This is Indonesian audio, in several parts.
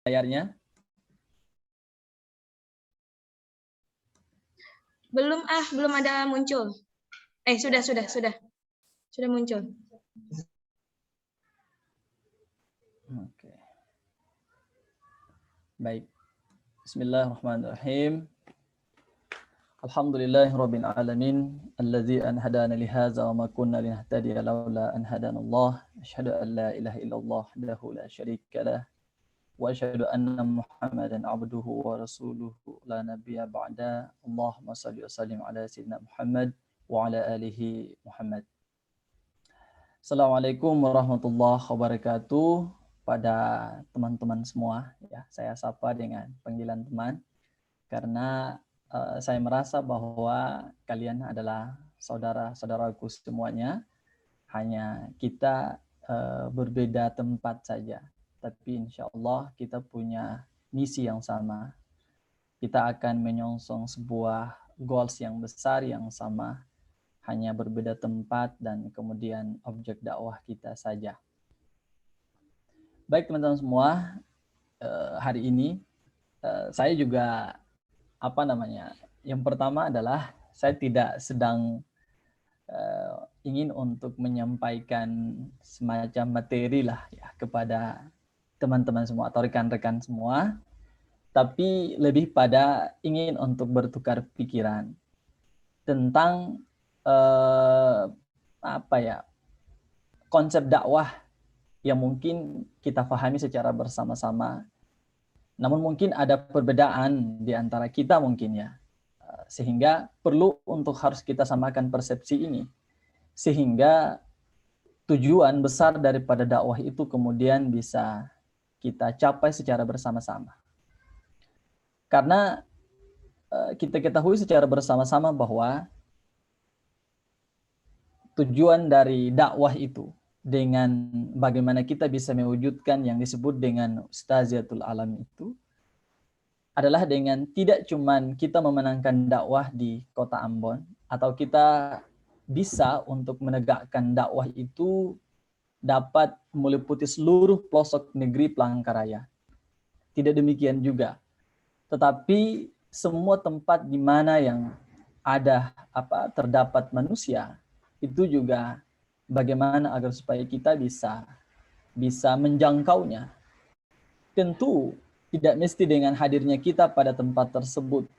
layarnya? Belum ada muncul. Sudah muncul. Oke. Baik. Bismillahirrahmanirrahim. Alhamdulillahirabbil alamin allazi anhadana li hadza wa ma kunna linahtadiya laula an hadanallah. Asyhadu an la ilaha illallah wahdahu la syarika lah wa asyhadu anna Muhammadan abduhu wa rasuluhu la nabiyya ba'da. Allahumma shalli wa sallim ala sayyidina Muhammad wa ala alihi Muhammad. Assalamualaikum warahmatullahi wabarakatuh. Pada teman-teman semua, ya, saya sapa dengan panggilan teman karena saya merasa bahwa kalian adalah saudara-saudaraku semuanya. Hanya kita berbeda tempat saja, tapi insya Allah kita punya misi yang sama. Kita akan menyongsong sebuah goals yang besar yang sama, hanya berbeda tempat dan kemudian objek dakwah kita saja. Baik teman-teman semua, hari ini saya juga yang pertama adalah saya tidak sedang ingin untuk menyampaikan semacam materi lah ya kepada teman-teman semua atau rekan-rekan semua, tapi lebih pada ingin untuk bertukar pikiran tentang konsep dakwah yang mungkin kita pahami secara bersama-sama, namun mungkin ada perbedaan di antara kita mungkin ya, sehingga perlu untuk harus kita samakan persepsi ini, sehingga tujuan besar daripada dakwah itu kemudian bisa kita capai secara bersama-sama. Karena kita ketahui secara bersama-sama bahwa tujuan dari dakwah itu dengan bagaimana kita bisa mewujudkan yang disebut dengan Ustaziatul Alam itu adalah dengan tidak cuman kita memenangkan dakwah di kota Ambon, atau kita bisa untuk menegakkan dakwah itu dapat meliputi seluruh pelosok negeri Palangkaraya. Tidak demikian juga. Tetapi semua tempat di mana yang ada terdapat manusia, itu juga bagaimana agar supaya kita bisa menjangkaunya. Tentu tidak mesti dengan hadirnya kita pada tempat tersebut,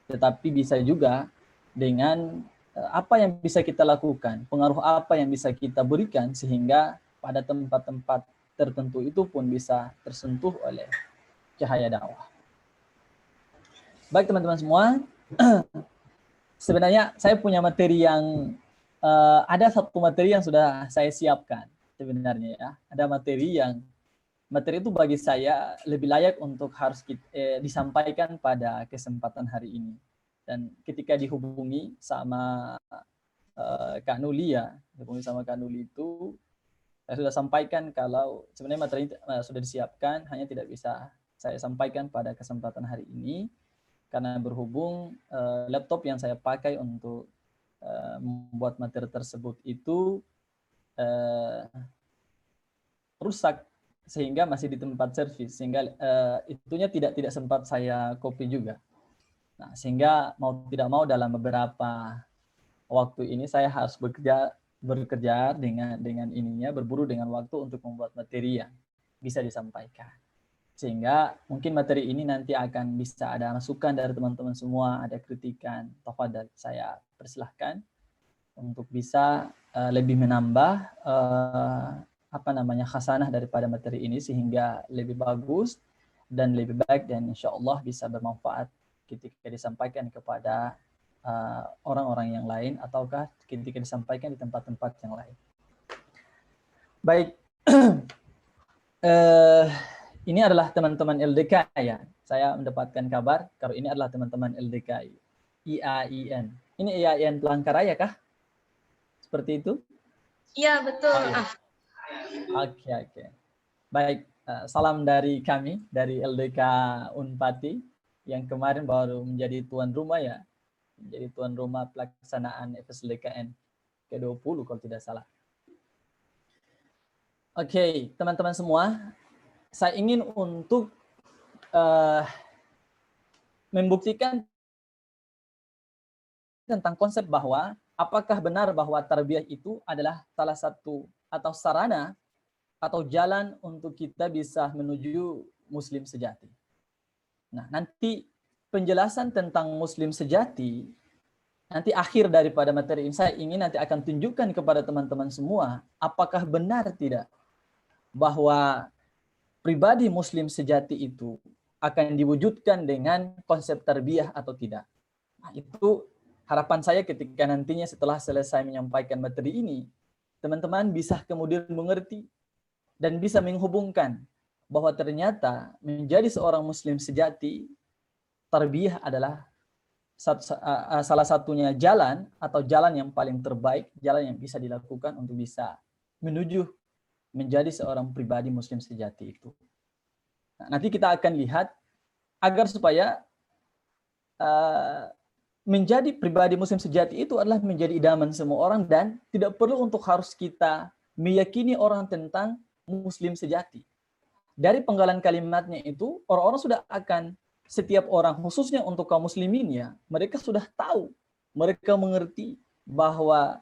tetapi bisa juga dengan apa yang bisa kita lakukan, pengaruh apa yang bisa kita berikan sehingga pada tempat-tempat tertentu itu pun bisa tersentuh oleh cahaya dakwah. Baik teman-teman semua, sebenarnya saya punya materi yang ada satu materi yang sudah saya siapkan sebenarnya ya. Ada materi itu bagi saya lebih layak untuk harus disampaikan pada kesempatan hari ini. Dan ketika dihubungi sama Kak Nuli itu saya sudah sampaikan kalau sebenarnya materi sudah disiapkan, hanya tidak bisa saya sampaikan pada kesempatan hari ini karena berhubung laptop yang saya pakai untuk membuat materi tersebut itu rusak sehingga masih di tempat servis, sehingga itunya tidak sempat saya copy juga. Nah, sehingga mau tidak mau dalam beberapa waktu ini saya harus bekerja dengan ininya, berburu dengan waktu untuk membuat materi yang bisa disampaikan. Sehingga mungkin materi ini nanti akan bisa ada masukan dari teman-teman semua, ada kritikan, tafadhal, saya persilahkan untuk bisa lebih menambah khasanah daripada materi ini sehingga lebih bagus dan lebih baik, dan insya Allah bisa bermanfaat ketika disampaikan kepada orang-orang yang lain ataukah ketika disampaikan di tempat-tempat yang lain. Baik, ini adalah teman-teman LDK ya. Saya mendapatkan kabar kalau ini adalah teman-teman LDK IAIN. Ini IAIN Palangkaraya kah? Seperti itu? Iya, betul. Oke. Baik, salam dari kami, dari LDK Unpati, yang kemarin baru menjadi tuan rumah ya. Menjadi tuan rumah pelaksanaan FSLKN ke-20 kalau tidak salah. Oke, teman-teman semua, saya ingin untuk membuktikan tentang konsep bahwa apakah benar bahwa tarbiyah itu adalah salah satu atau sarana atau jalan untuk kita bisa menuju muslim sejati. Nah, nanti penjelasan tentang muslim sejati, nanti akhir daripada materi ini saya ingin nanti akan tunjukkan kepada teman-teman semua apakah benar tidak bahwa pribadi muslim sejati itu akan diwujudkan dengan konsep tarbiyah atau tidak. Nah, itu harapan saya ketika nantinya setelah selesai menyampaikan materi ini, teman-teman bisa kemudian mengerti dan bisa menghubungkan bahwa ternyata menjadi seorang muslim sejati, tarbiyah adalah salah satunya jalan atau jalan yang paling terbaik, jalan yang bisa dilakukan untuk bisa menuju menjadi seorang pribadi muslim sejati itu. Nah, nanti kita akan lihat agar supaya menjadi pribadi muslim sejati itu adalah menjadi idaman semua orang dan tidak perlu untuk harus kita meyakini orang tentang muslim sejati. Dari penggalan kalimatnya itu, orang-orang sudah akan, setiap orang, khususnya untuk kaum muslimin ya, mereka sudah tahu, mereka mengerti bahwa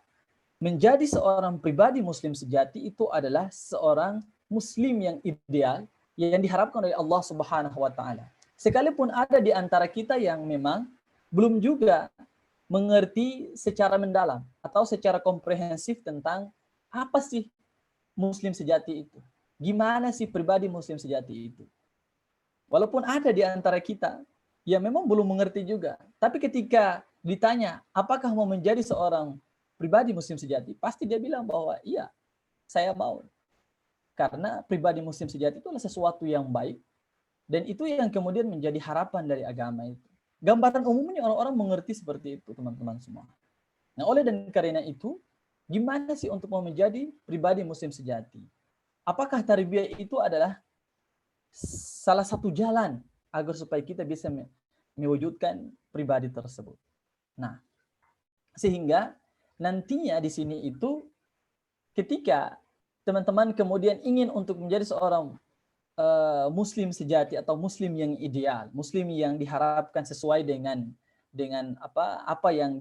menjadi seorang pribadi muslim sejati itu adalah seorang muslim yang ideal, yang diharapkan oleh Allah Subhanahu wa taala. Sekalipun ada di antara kita yang memang belum juga mengerti secara mendalam atau secara komprehensif tentang apa sih muslim sejati itu. Gimana sih pribadi muslim sejati itu? Walaupun ada di antara kita yang memang belum mengerti juga. Tapi ketika ditanya, apakah mau menjadi seorang pribadi muslim sejati? Pasti dia bilang bahwa iya, saya mau. Karena pribadi muslim sejati itu adalah sesuatu yang baik. Dan itu yang kemudian menjadi harapan dari agama itu. Gambaran umumnya orang-orang mengerti seperti itu, teman-teman semua. Nah, oleh dan karena itu, gimana sih untuk mau menjadi pribadi muslim sejati? Apakah tarbiyah itu adalah salah satu jalan agar supaya kita bisa mewujudkan pribadi tersebut? Nah, sehingga nantinya di sini itu ketika teman-teman kemudian ingin untuk menjadi seorang muslim sejati atau muslim yang ideal, muslim yang diharapkan sesuai dengan apa yang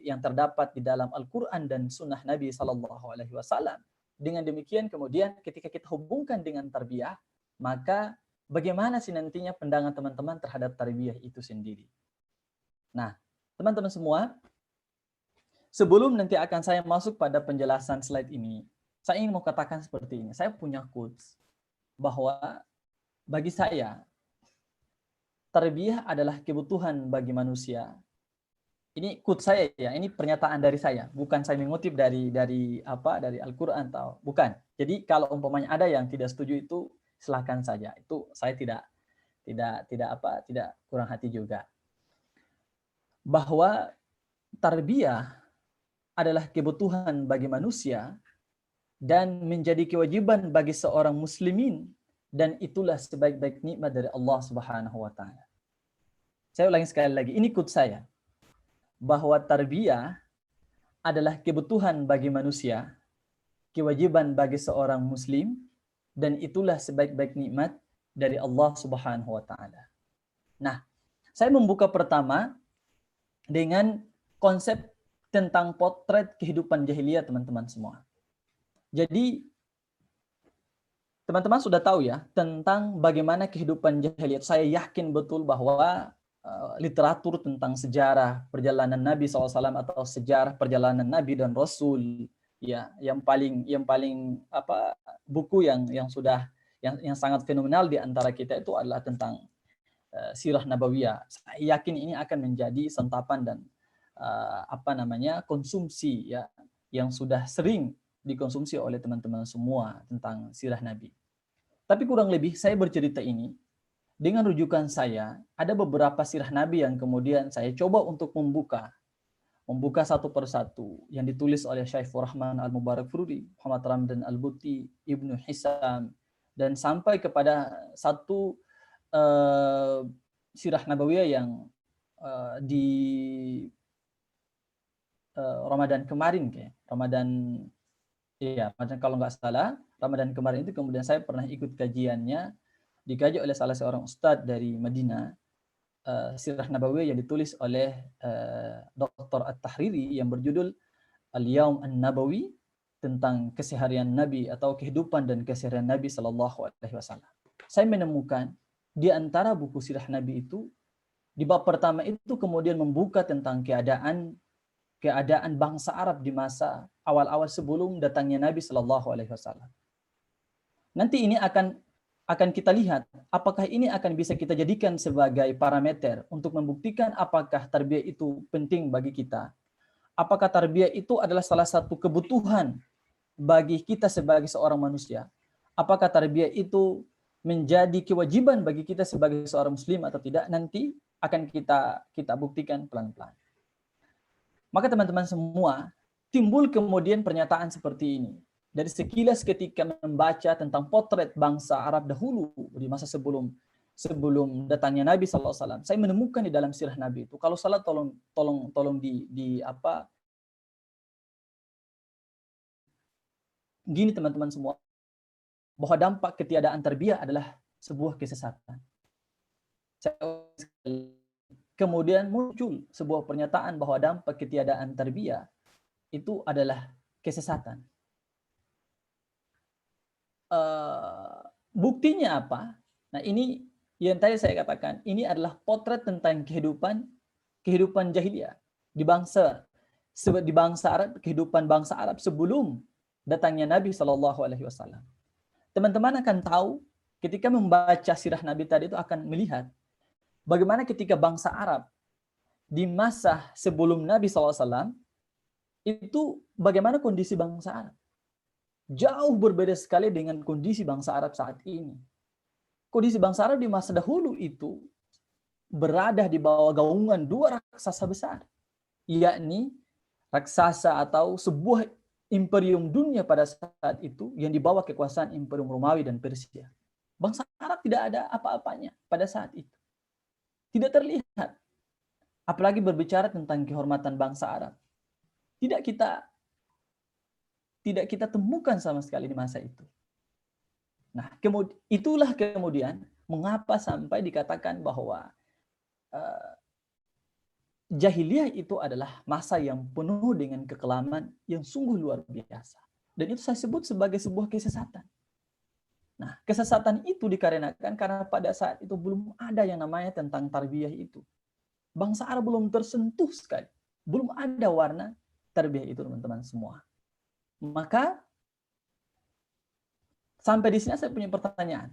yang terdapat di dalam Al-Qur'an dan sunnah Nabi Sallallahu Alaihi Wasallam. Dengan demikian kemudian ketika kita hubungkan dengan tarbiyah, maka bagaimana sih nantinya pandangan teman-teman terhadap tarbiyah itu sendiri? Nah, teman-teman semua, sebelum nanti akan saya masuk pada penjelasan slide ini, saya ingin mau katakan seperti ini. Saya punya quotes bahwa bagi saya tarbiyah adalah kebutuhan bagi manusia. Ini quote saya ya, ini pernyataan dari saya, bukan saya mengutip dari Al-Qur'an atau bukan. Jadi kalau umpamanya ada yang tidak setuju itu silakan saja. Itu saya tidak kurang hati juga. Bahwa tarbiyah adalah kebutuhan bagi manusia dan menjadi kewajiban bagi seorang muslimin, dan itulah sebaik-baik nikmat dari Allah Subhanahu wa taala. Saya ulangi sekali lagi, ini quote saya. Bahwa tarbiyah adalah kebutuhan bagi manusia, kewajiban bagi seorang muslim, dan itulah sebaik-baik nikmat dari Allah Subhanahu wa taala. Nah, saya membuka pertama dengan konsep tentang potret kehidupan jahiliyah, teman-teman semua. Jadi teman-teman sudah tahu ya tentang bagaimana kehidupan jahiliyah. Saya yakin betul bahwa literatur tentang sejarah perjalanan Nabi SAW atau sejarah perjalanan Nabi dan Rasul ya yang paling buku yang sangat fenomenal di antara kita itu adalah tentang sirah nabawiyah. Saya yakin ini akan menjadi santapan dan konsumsi ya yang sudah sering dikonsumsi oleh teman-teman semua tentang sirah Nabi. Tapi kurang lebih saya bercerita ini dengan rujukan saya, ada beberapa sirah Nabi yang kemudian saya coba untuk membuka satu persatu yang ditulis oleh Syaifur Rahman Al-Mubarakfuri, Muhammad Ramdan Al-Buti, Ibnu Hisam, dan sampai kepada satu sirah Nabawiyah yang di Ramadan kemarin Ramadan kalau nggak salah, Ramadan kemarin itu kemudian saya pernah ikut kajiannya dikaji oleh salah seorang ustadz dari Madinah, Sirah Nabawiyah yang ditulis oleh Dr. At-Tahriri yang berjudul Al-Yaum An-Nabawi, tentang keseharian Nabi atau kehidupan dan keseharian Nabi Sallallahu Alaihi Wasallam. Saya menemukan di antara buku sirah Nabi itu, di bab pertama itu kemudian membuka tentang keadaan bangsa Arab di masa awal-awal sebelum datangnya Nabi Sallallahu Alaihi Wasallam. Nanti ini akan kita lihat apakah ini akan bisa kita jadikan sebagai parameter untuk membuktikan apakah tarbiyah itu penting bagi kita. Apakah tarbiyah itu adalah salah satu kebutuhan bagi kita sebagai seorang manusia? Apakah tarbiyah itu menjadi kewajiban bagi kita sebagai seorang muslim atau tidak? Nanti akan kita buktikan pelan-pelan. Maka teman-teman semua, timbul kemudian pernyataan seperti ini. Dari sekilas ketika membaca tentang potret bangsa Arab dahulu di masa sebelum datangnya Nabi SAW, saya menemukan di dalam sirah Nabi itu, kalau salah tolong gini teman-teman semua, bahwa dampak ketiadaan tarbiyah adalah sebuah kesesatan. Kemudian muncul sebuah pernyataan bahwa dampak ketiadaan tarbiyah itu adalah kesesatan. Buktinya apa? Nah, ini yang tadi saya katakan, ini adalah potret tentang kehidupan jahiliyah di bangsa Arab, kehidupan bangsa Arab sebelum datangnya Nabi Shallallahu Alaihi Wasallam. Teman-teman akan tahu ketika membaca sirah Nabi tadi itu akan melihat bagaimana ketika bangsa Arab di masa sebelum Nabi SAW itu bagaimana kondisi bangsa Arab. Jauh berbeda sekali dengan kondisi bangsa Arab saat ini. Kondisi bangsa Arab di masa dahulu itu berada di bawah gaungan dua raksasa besar, yakni raksasa atau sebuah imperium dunia pada saat itu yang dibawa kekuasaan Imperium Romawi dan Persia. Bangsa Arab tidak ada apa-apanya pada saat itu. Tidak terlihat. Apalagi berbicara tentang kehormatan bangsa Arab. Tidak kita temukan sama sekali di masa itu. Nah, itulah kemudian mengapa sampai dikatakan bahwa jahiliyah itu adalah masa yang penuh dengan kekelaman yang sungguh luar biasa. Dan itu saya sebut sebagai sebuah kesesatan. Nah, kesesatan itu dikarenakan karena pada saat itu belum ada yang namanya tentang tarbiyah itu. Bangsa Arab belum tersentuh sekali. Belum ada warna tarbiyah itu, teman-teman semua. Maka sampai di sini saya punya pertanyaan.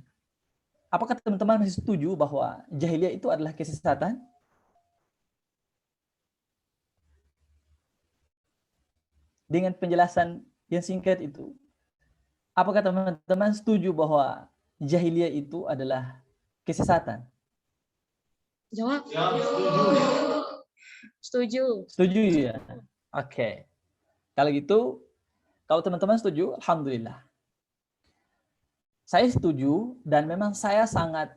Apakah teman-teman masih setuju bahwa jahiliyah itu adalah kesesatan? Dengan penjelasan yang singkat itu, apakah teman-teman setuju bahwa jahiliyah itu adalah kesesatan? Jawab. Setuju. Setuju ya? Oke. Kalau gitu, kalau teman-teman setuju, alhamdulillah. Saya setuju dan memang saya sangat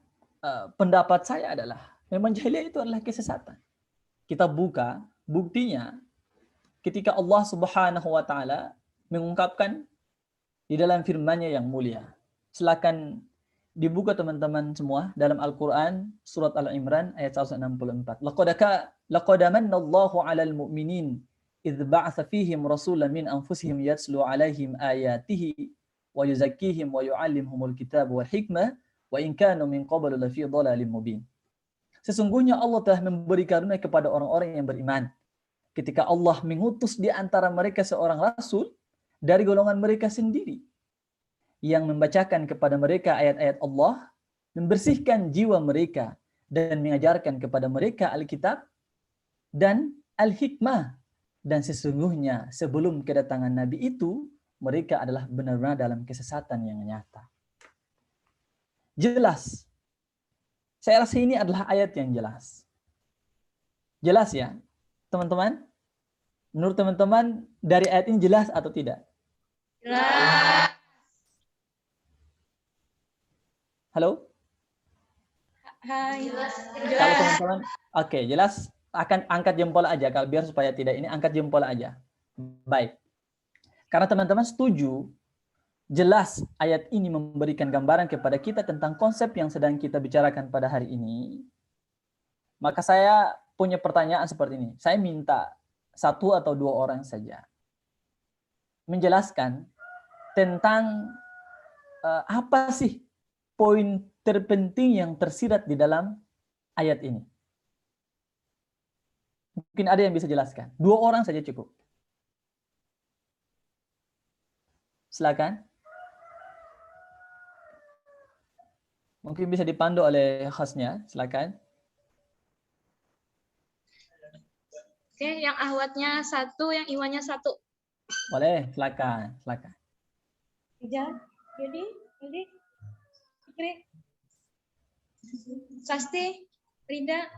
pendapat saya adalah memang jahiliyah itu adalah kesesatan. Kita buka buktinya ketika Allah Subhanahu wa taala mengungkapkan di dalam firman-Nya yang mulia. Silakan dibuka teman-teman semua dalam Al-Qur'an surat Al-Imran ayat 164. Laqad manna Allahu 'alal mu'minin idz ba'atsa fihim rasulan min anfusihim yatslu 'alaihim ayatihi wa yuzakkihim wa yu'allimuhumul kitab wal hikmah wa in kanu min qablu lafi dhalalin mubin. Sesungguhnya Allah telah memberi karunia kepada orang-orang yang beriman ketika Allah mengutus di antara mereka seorang rasul dari golongan mereka sendiri yang membacakan kepada mereka ayat-ayat Allah, membersihkan jiwa mereka dan mengajarkan kepada mereka Alkitab dan Al-Hikmah. Dan sesungguhnya sebelum kedatangan Nabi itu mereka adalah benar-benar dalam kesesatan yang nyata. Jelas. Saya rasa ini adalah ayat yang jelas. Jelas ya, teman-teman? Menurut teman-teman, dari ayat ini jelas atau tidak? Jelas. Halo? Hai. Kalau teman-teman, oke, jelas. Akan angkat jempol aja, kalau biar supaya tidak ini, angkat jempol aja. Baik. Karena teman-teman setuju jelas ayat ini memberikan gambaran kepada kita tentang konsep yang sedang kita bicarakan pada hari ini, maka saya punya pertanyaan seperti ini. Saya minta 1 atau 2 orang saja menjelaskan tentang apa sih poin terpenting yang tersirat di dalam ayat ini. Mungkin ada yang bisa jelaskan. 2 orang saja cukup. Silakan. Mungkin bisa dipandu oleh hostnya. Silakan. Oke, yang ahwatnya 1, yang iwannya 1. Boleh, silakan. Silakan. Ija, Yudi, Fikri, Sasti, Rida.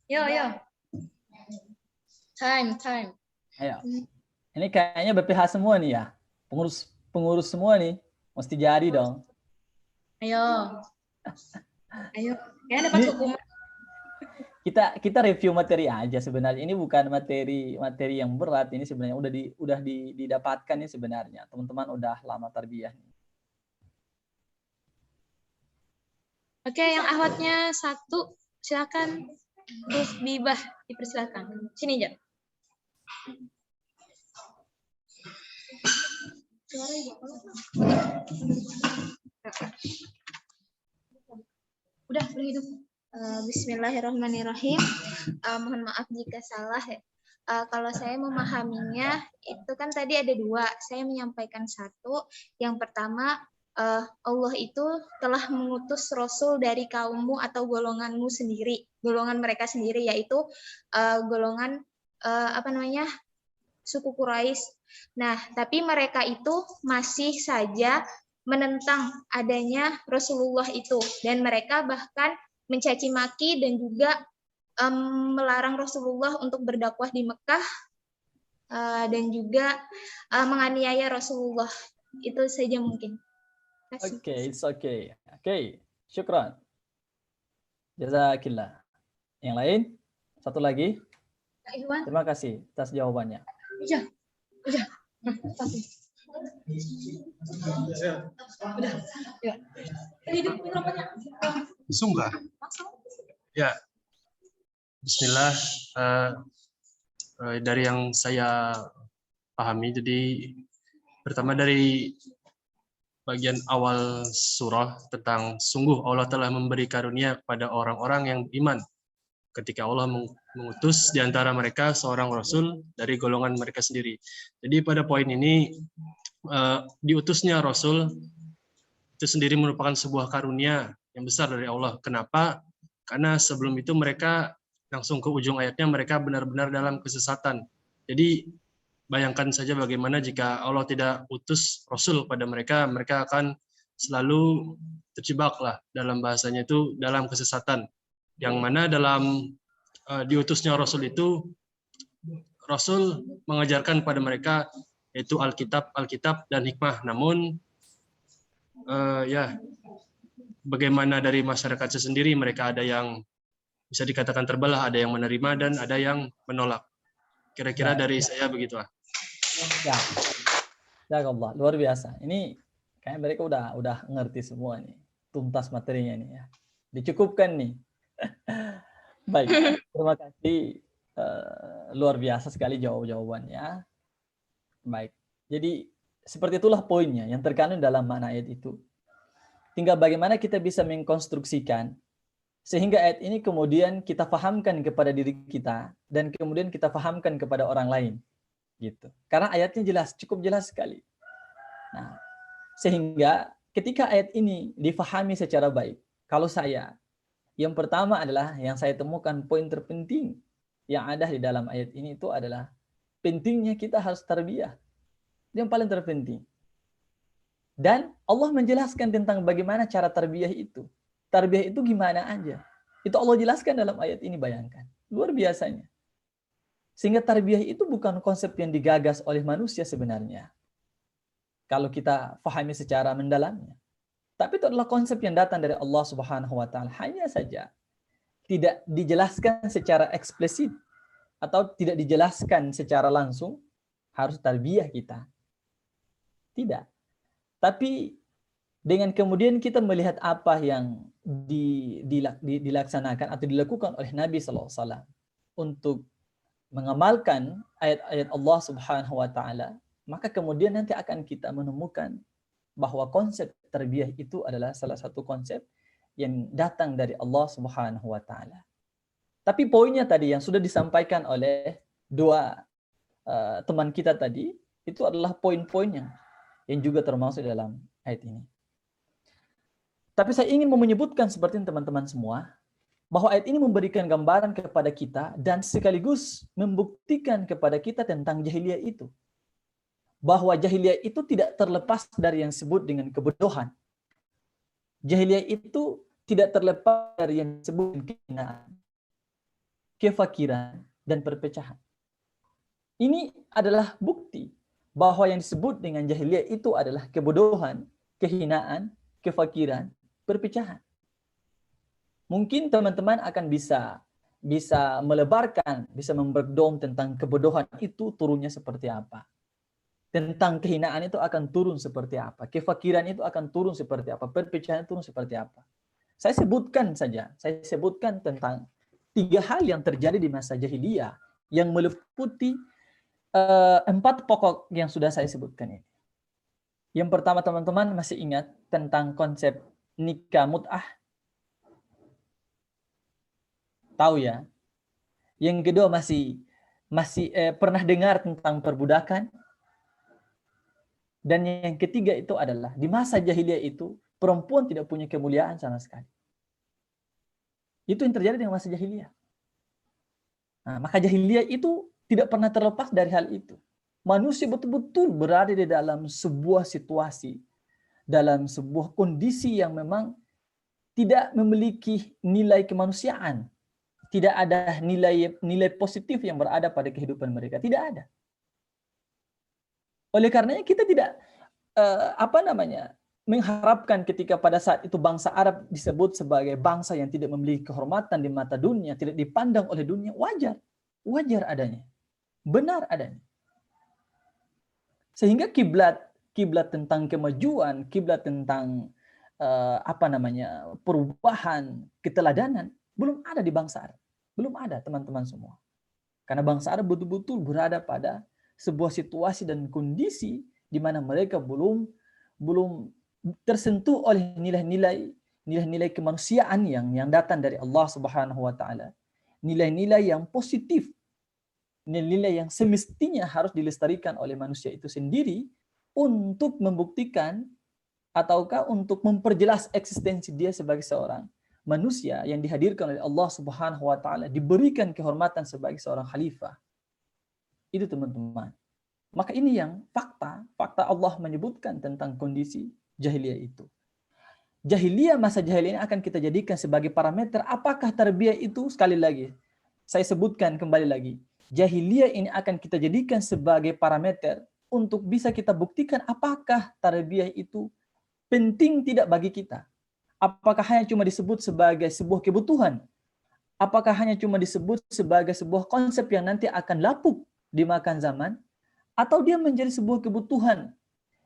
Yo. Time. Ayo. Ini kayaknya BPH semua nih ya. Pengurus semua nih. Mesti jadi dong. Ayo. Ya dapat hukuman. Kita review materi aja sebenarnya. Ini bukan materi yang berat. Ini sebenarnya udah didapatkan nih sebenarnya. Teman-teman udah lama tarbiyah. Oke, yang ahwatnya 1, silakan. Terus Bibah dipersilakan. Sini aja. Udah hidup. Bismillahirrahmanirrahim. Mohon maaf jika salah. Kalau saya memahaminya itu kan tadi ada 2. Saya menyampaikan 1. Yang pertama, Allah itu telah mengutus Rasul dari kaummu atau golonganmu sendiri, golongan mereka sendiri, yaitu golongan suku Quraisy. Nah, tapi mereka itu masih saja menentang adanya Rasulullah itu, dan mereka bahkan mencaci maki dan juga melarang Rasulullah untuk berdakwah di Mekah, dan juga menganiaya Rasulullah. Itu saja mungkin. Oke, it's okay. Oke, syukran. Jazakillah. Yang lain? 1 lagi. Terima kasih atas jawabannya. Udah. Ya. Sungguh. Ya. Bismillah. Dari yang saya pahami, jadi pertama dari bagian awal surah tentang sungguh Allah telah memberi karunia kepada orang-orang yang beriman ketika Allah mengutus di antara mereka seorang rasul dari golongan mereka sendiri. Jadi pada poin ini diutusnya rasul itu sendiri merupakan sebuah karunia yang besar dari Allah. Kenapa? Karena sebelum itu mereka langsung ke ujung ayatnya mereka benar-benar dalam kesesatan. Jadi bayangkan saja bagaimana jika Allah tidak utus Rasul pada mereka, mereka akan selalu terjebaklah dalam bahasanya itu dalam kesesatan. Yang mana dalam diutusnya Rasul itu, Rasul mengajarkan pada mereka yaitu Alkitab dan hikmah. Namun bagaimana dari masyarakat sendiri, mereka ada yang bisa dikatakan terbelah, ada yang menerima dan ada yang menolak. Kira-kira dari saya begitulah. Ya, Allah, luar biasa. Ini kayaknya mereka udah ngerti semua nih, tuntas materinya nih ya. Dicukupkan nih. Baik, terima kasih. Luar biasa sekali jawabannya. Baik, jadi seperti itulah poinnya yang terkandung dalam makna ayat itu. Tinggal bagaimana kita bisa mengkonstruksikan sehingga ayat ini kemudian kita fahamkan kepada diri kita dan kemudian kita fahamkan kepada orang lain. Gitu. Karena ayatnya jelas, cukup jelas sekali. Nah, sehingga ketika ayat ini difahami secara baik, kalau saya, yang pertama adalah yang saya temukan poin terpenting yang ada di dalam ayat ini itu adalah pentingnya kita harus tarbiyah. Yang paling terpenting. Dan Allah menjelaskan tentang bagaimana cara tarbiyah itu. Tarbiyah itu gimana aja. Itu Allah jelaskan dalam ayat ini, bayangkan. Luar biasanya. Sehingga tarbiyah itu bukan konsep yang digagas oleh manusia sebenarnya. Kalau kita fahami secara mendalamnya. Tapi itu adalah konsep yang datang dari Allah Subhanahu wa taala. Hanya saja tidak dijelaskan secara eksplisit atau tidak dijelaskan secara langsung harus tarbiyah kita. Tidak. Tapi dengan kemudian kita melihat apa yang dilaksanakan atau dilakukan oleh Nabi SAW untuk mengamalkan ayat-ayat Allah Subhanahu wa taala, maka kemudian nanti akan kita menemukan bahwa konsep tarbiyah itu adalah salah satu konsep yang datang dari Allah Subhanahu wa taala. Tapi poinnya tadi yang sudah disampaikan oleh dua teman kita tadi, itu adalah poin-poin yang juga termasuk dalam ayat ini. Tapi saya ingin menyebutkan seperti teman-teman semua, bahwa ayat ini memberikan gambaran kepada kita dan sekaligus membuktikan kepada kita tentang jahiliyah itu. Bahwa jahiliyah itu tidak terlepas dari yang disebut dengan kebodohan. Jahiliyah itu tidak terlepas dari yang disebut dengan kehinaan, kefakiran, dan perpecahan. Ini adalah bukti bahwa yang disebut dengan jahiliyah itu adalah kebodohan, kehinaan, kefakiran, perpecahan. Mungkin teman-teman akan bisa melebarkan, bisa membreakdown tentang kebodohan itu turunnya seperti apa. Tentang kehinaan itu akan turun seperti apa. Kefakiran itu akan turun seperti apa. Perpecahan turun seperti apa. Saya sebutkan tentang 3 hal yang terjadi di masa jahiliyah yang meliputi 4 pokok yang sudah saya sebutkan ini. Yang pertama, teman-teman masih ingat tentang konsep nikah mut'ah? Tahu ya? Yang kedua masih pernah dengar tentang perbudakan? Dan yang ketiga itu adalah di masa jahiliyah itu perempuan tidak punya kemuliaan sama sekali. Itu yang terjadi di masa jahiliyah. Nah, maka jahiliyah itu tidak pernah terlepas dari hal itu. Manusia betul-betul berada di dalam sebuah situasi, dalam sebuah kondisi yang memang tidak memiliki nilai kemanusiaan. Tidak ada nilai positif yang berada pada kehidupan mereka. Tidak ada. Oleh karenanya kita tidak mengharapkan ketika pada saat itu bangsa Arab disebut sebagai bangsa yang tidak memiliki kehormatan di mata dunia, tidak dipandang oleh dunia. Wajar adanya. Benar adanya. Sehingga kiblat tentang kemajuan, kiblat tentang perubahan, keteladanan belum ada di bangsa Arab. Belum ada, teman-teman semua. Karena bangsa Arab betul-betul berada pada sebuah situasi dan kondisi di mana mereka belum tersentuh oleh nilai-nilai kemanusiaan yang datang dari Allah Subhanahu wa taala. Nilai-nilai yang positif, nilai-nilai yang semestinya harus dilestarikan oleh manusia itu sendiri untuk membuktikan ataukah untuk memperjelas eksistensi dia sebagai seorang manusia yang dihadirkan oleh Allah Subhanahu wa taala, diberikan kehormatan sebagai seorang khalifah. Itu teman-teman. Maka ini yang fakta Allah menyebutkan tentang kondisi jahiliyah itu. Masa jahiliyah ini akan kita jadikan sebagai parameter apakah tarbiyah itu, sekali lagi saya sebutkan kembali lagi, jahiliyah ini akan kita jadikan sebagai parameter untuk bisa kita buktikan apakah tarbiyah itu penting tidak bagi kita. Apakah hanya cuma disebut sebagai sebuah kebutuhan? Apakah hanya cuma disebut sebagai sebuah konsep yang nanti akan lapuk dimakan zaman? Atau dia menjadi sebuah kebutuhan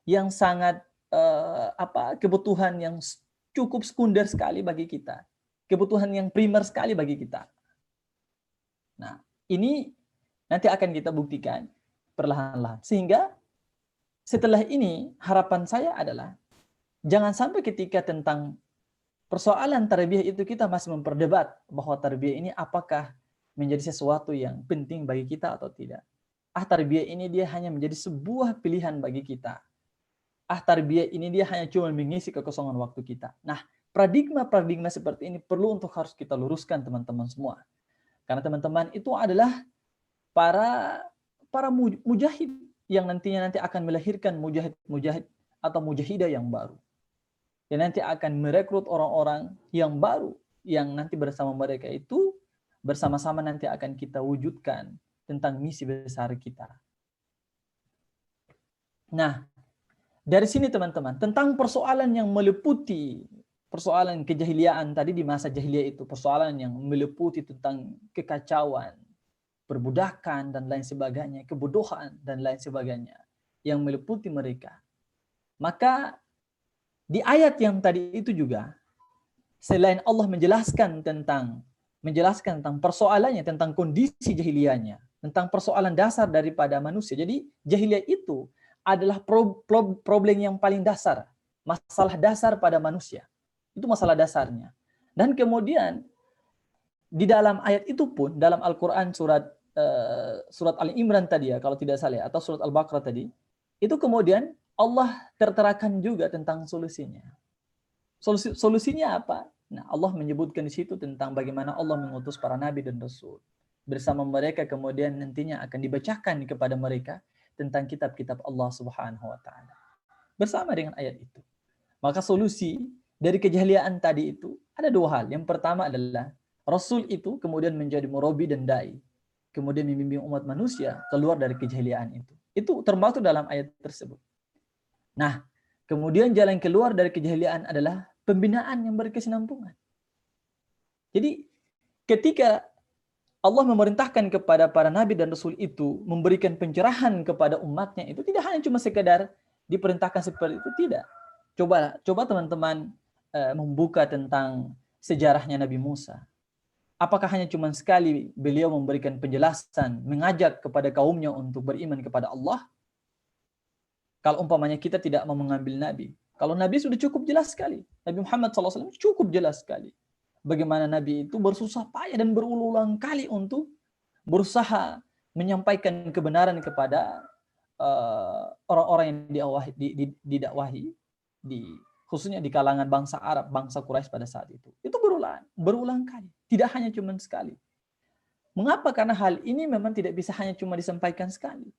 yang sangat kebutuhan yang cukup sekunder sekali bagi kita. Kebutuhan yang primer sekali bagi kita. Nah, ini nanti akan kita buktikan perlahan-lahan. Sehingga setelah ini harapan saya adalah jangan sampai ketika tentang persoalan tarbiyah itu kita masih memperdebat bahwa tarbiyah ini apakah menjadi sesuatu yang penting bagi kita atau tidak. Tarbiyah ini dia hanya menjadi sebuah pilihan bagi kita. Tarbiyah ini dia hanya cuma mengisi kekosongan waktu kita. Nah, paradigma seperti ini perlu untuk harus kita luruskan teman-teman semua. Karena teman-teman itu adalah para mujahid yang nantinya akan melahirkan mujahid atau mujahidah yang baru. Dan nanti akan merekrut orang-orang yang baru yang nanti bersama mereka itu bersama-sama nanti akan kita wujudkan tentang misi besar kita. Nah, dari sini teman-teman, tentang persoalan yang meliputi persoalan kejahiliaan tadi di masa jahiliyah itu, persoalan yang meliputi tentang kekacauan, perbudakan dan lain sebagainya, kebodohan dan lain sebagainya yang meliputi mereka. Maka Di ayat yang tadi itu juga, selain Allah menjelaskan tentang persoalannya, tentang kondisi jahiliyahnya, tentang persoalan dasar daripada manusia. Jadi jahiliyah itu adalah problem yang paling dasar, masalah dasar pada manusia. Itu masalah dasarnya. Dan kemudian di dalam ayat itu pun, dalam Al-Quran surat Ali Imran tadi ya, kalau tidak salah, atau surat Al-Baqarah tadi, itu kemudian Allah terterakan juga tentang solusinya. Solusinya apa? Nah, Allah menyebutkan di situ tentang bagaimana Allah mengutus para nabi dan rasul. Bersama mereka kemudian nantinya akan dibacakan kepada mereka tentang kitab-kitab Allah Subhanahu wa taala. Bersama dengan ayat itu. Maka solusi dari kejahiliaan tadi itu ada dua hal. Yang pertama adalah rasul itu kemudian menjadi murabi dan dai. Kemudian membimbing umat manusia keluar dari kejahiliaan itu. Itu termasuk dalam ayat tersebut. Nah, kemudian jalan keluar dari kejahiliaan adalah pembinaan yang berkesinambungan. Jadi ketika Allah memerintahkan kepada para nabi dan rasul itu memberikan pencerahan kepada umatnya, itu tidak hanya cuma sekedar diperintahkan seperti itu, tidak. Coba teman-teman membuka tentang sejarahnya Nabi Musa. Apakah hanya cuma sekali beliau memberikan penjelasan, mengajak kepada kaumnya untuk beriman kepada Allah? Kalau umpamanya kita tidak mau mengambil nabi. Kalau nabi sudah cukup jelas sekali. Nabi Muhammad SAW cukup jelas sekali. Bagaimana nabi itu bersusah payah dan berulang kali untuk berusaha menyampaikan kebenaran kepada orang-orang yang didakwahi, khususnya di kalangan bangsa Arab, bangsa Quraisy pada saat itu. Itu berulang kali. Tidak hanya cuma sekali. Mengapa? Karena hal ini memang tidak bisa hanya cuma disampaikan sekali.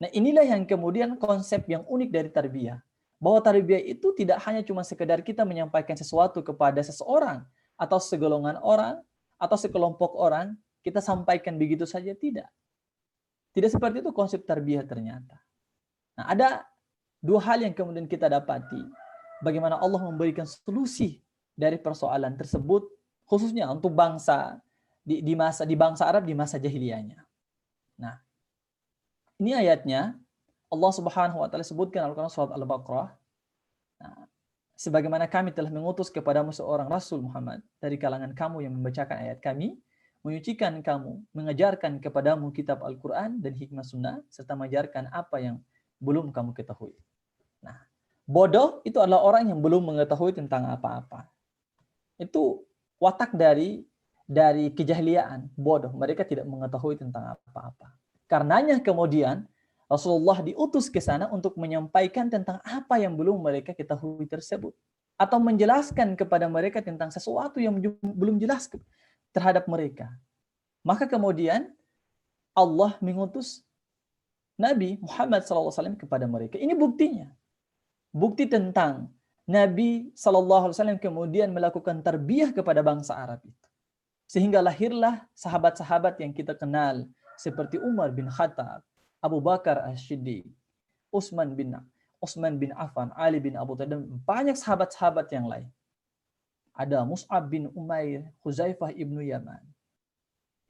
Nah, inilah yang kemudian konsep yang unik dari tarbiyah. Bahwa tarbiyah itu tidak hanya cuma sekedar kita menyampaikan sesuatu kepada seseorang, atau segolongan orang, atau sekelompok orang, kita sampaikan begitu saja, tidak. Tidak seperti itu konsep tarbiyah ternyata. Nah, ada dua hal yang kemudian kita dapati. Bagaimana Allah memberikan solusi dari persoalan tersebut, khususnya untuk bangsa, di bangsa Arab di masa jahiliyahnya. Nah, ini ayatnya Allah Subhanahu wa taala sebutkan Al-Qur'an surat Al-Baqarah. Nah, sebagaimana kami telah mengutus kepadamu seorang rasul Muhammad dari kalangan kamu yang membacakan ayat kami, menyucikan kamu, mengajarkan kepadamu kitab Al-Qur'an dan hikmah sunnah serta mengajarkan apa yang belum kamu ketahui. Nah, bodoh itu adalah orang yang belum mengetahui tentang apa-apa. Itu watak dari kejahiliaan, bodoh. Mereka tidak mengetahui tentang apa-apa. Karenanya kemudian Rasulullah diutus ke sana untuk menyampaikan tentang apa yang belum mereka ketahui tersebut. Atau menjelaskan kepada mereka tentang sesuatu yang belum jelas terhadap mereka. Maka kemudian Allah mengutus Nabi Muhammad SAW kepada mereka. Ini buktinya. Bukti tentang Nabi SAW kemudian melakukan tarbiyah kepada bangsa Arab itu. Sehingga lahirlah sahabat-sahabat yang kita kenal. Seperti Umar bin Khattab, Abu Bakar As-Siddiq, Utsman bin Affan, Ali bin Abu Thalib, banyak sahabat-sahabat yang lain. Ada Mus'ab bin Umair, Huzaifah ibnu Yaman.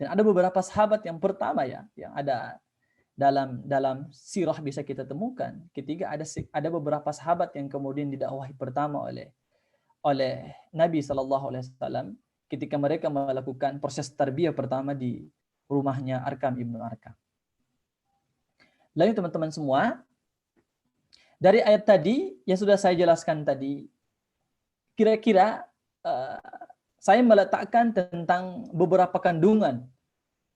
Dan ada beberapa sahabat yang pertama ya, yang ada dalam sirah bisa kita temukan. Ketika ada beberapa sahabat yang kemudian didakwahi pertama oleh Nabi SAW ketika mereka melakukan proses tarbiyah pertama di rumahnya Arkam ibnu Arkam. Lalu teman-teman semua, dari ayat tadi yang sudah saya jelaskan tadi, kira-kira saya meletakkan tentang beberapa kandungan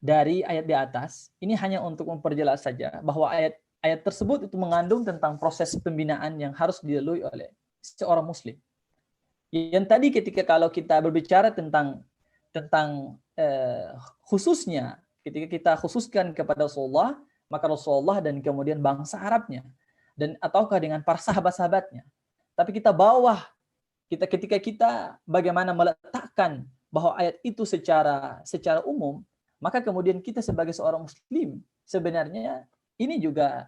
dari ayat di atas. Ini hanya untuk memperjelas saja bahwa ayat tersebut itu mengandung tentang proses pembinaan yang harus dilalui oleh seorang muslim. Yang tadi ketika kalau kita berbicara tentang khususnya ketika kita khususkan kepada Rasulullah, maka Rasulullah dan kemudian bangsa Arabnya dan ataukah dengan para sahabat-sahabatnya. Tapi kita ketika kita bagaimana meletakkan bahwa ayat itu secara umum, maka kemudian kita sebagai seorang muslim sebenarnya ini juga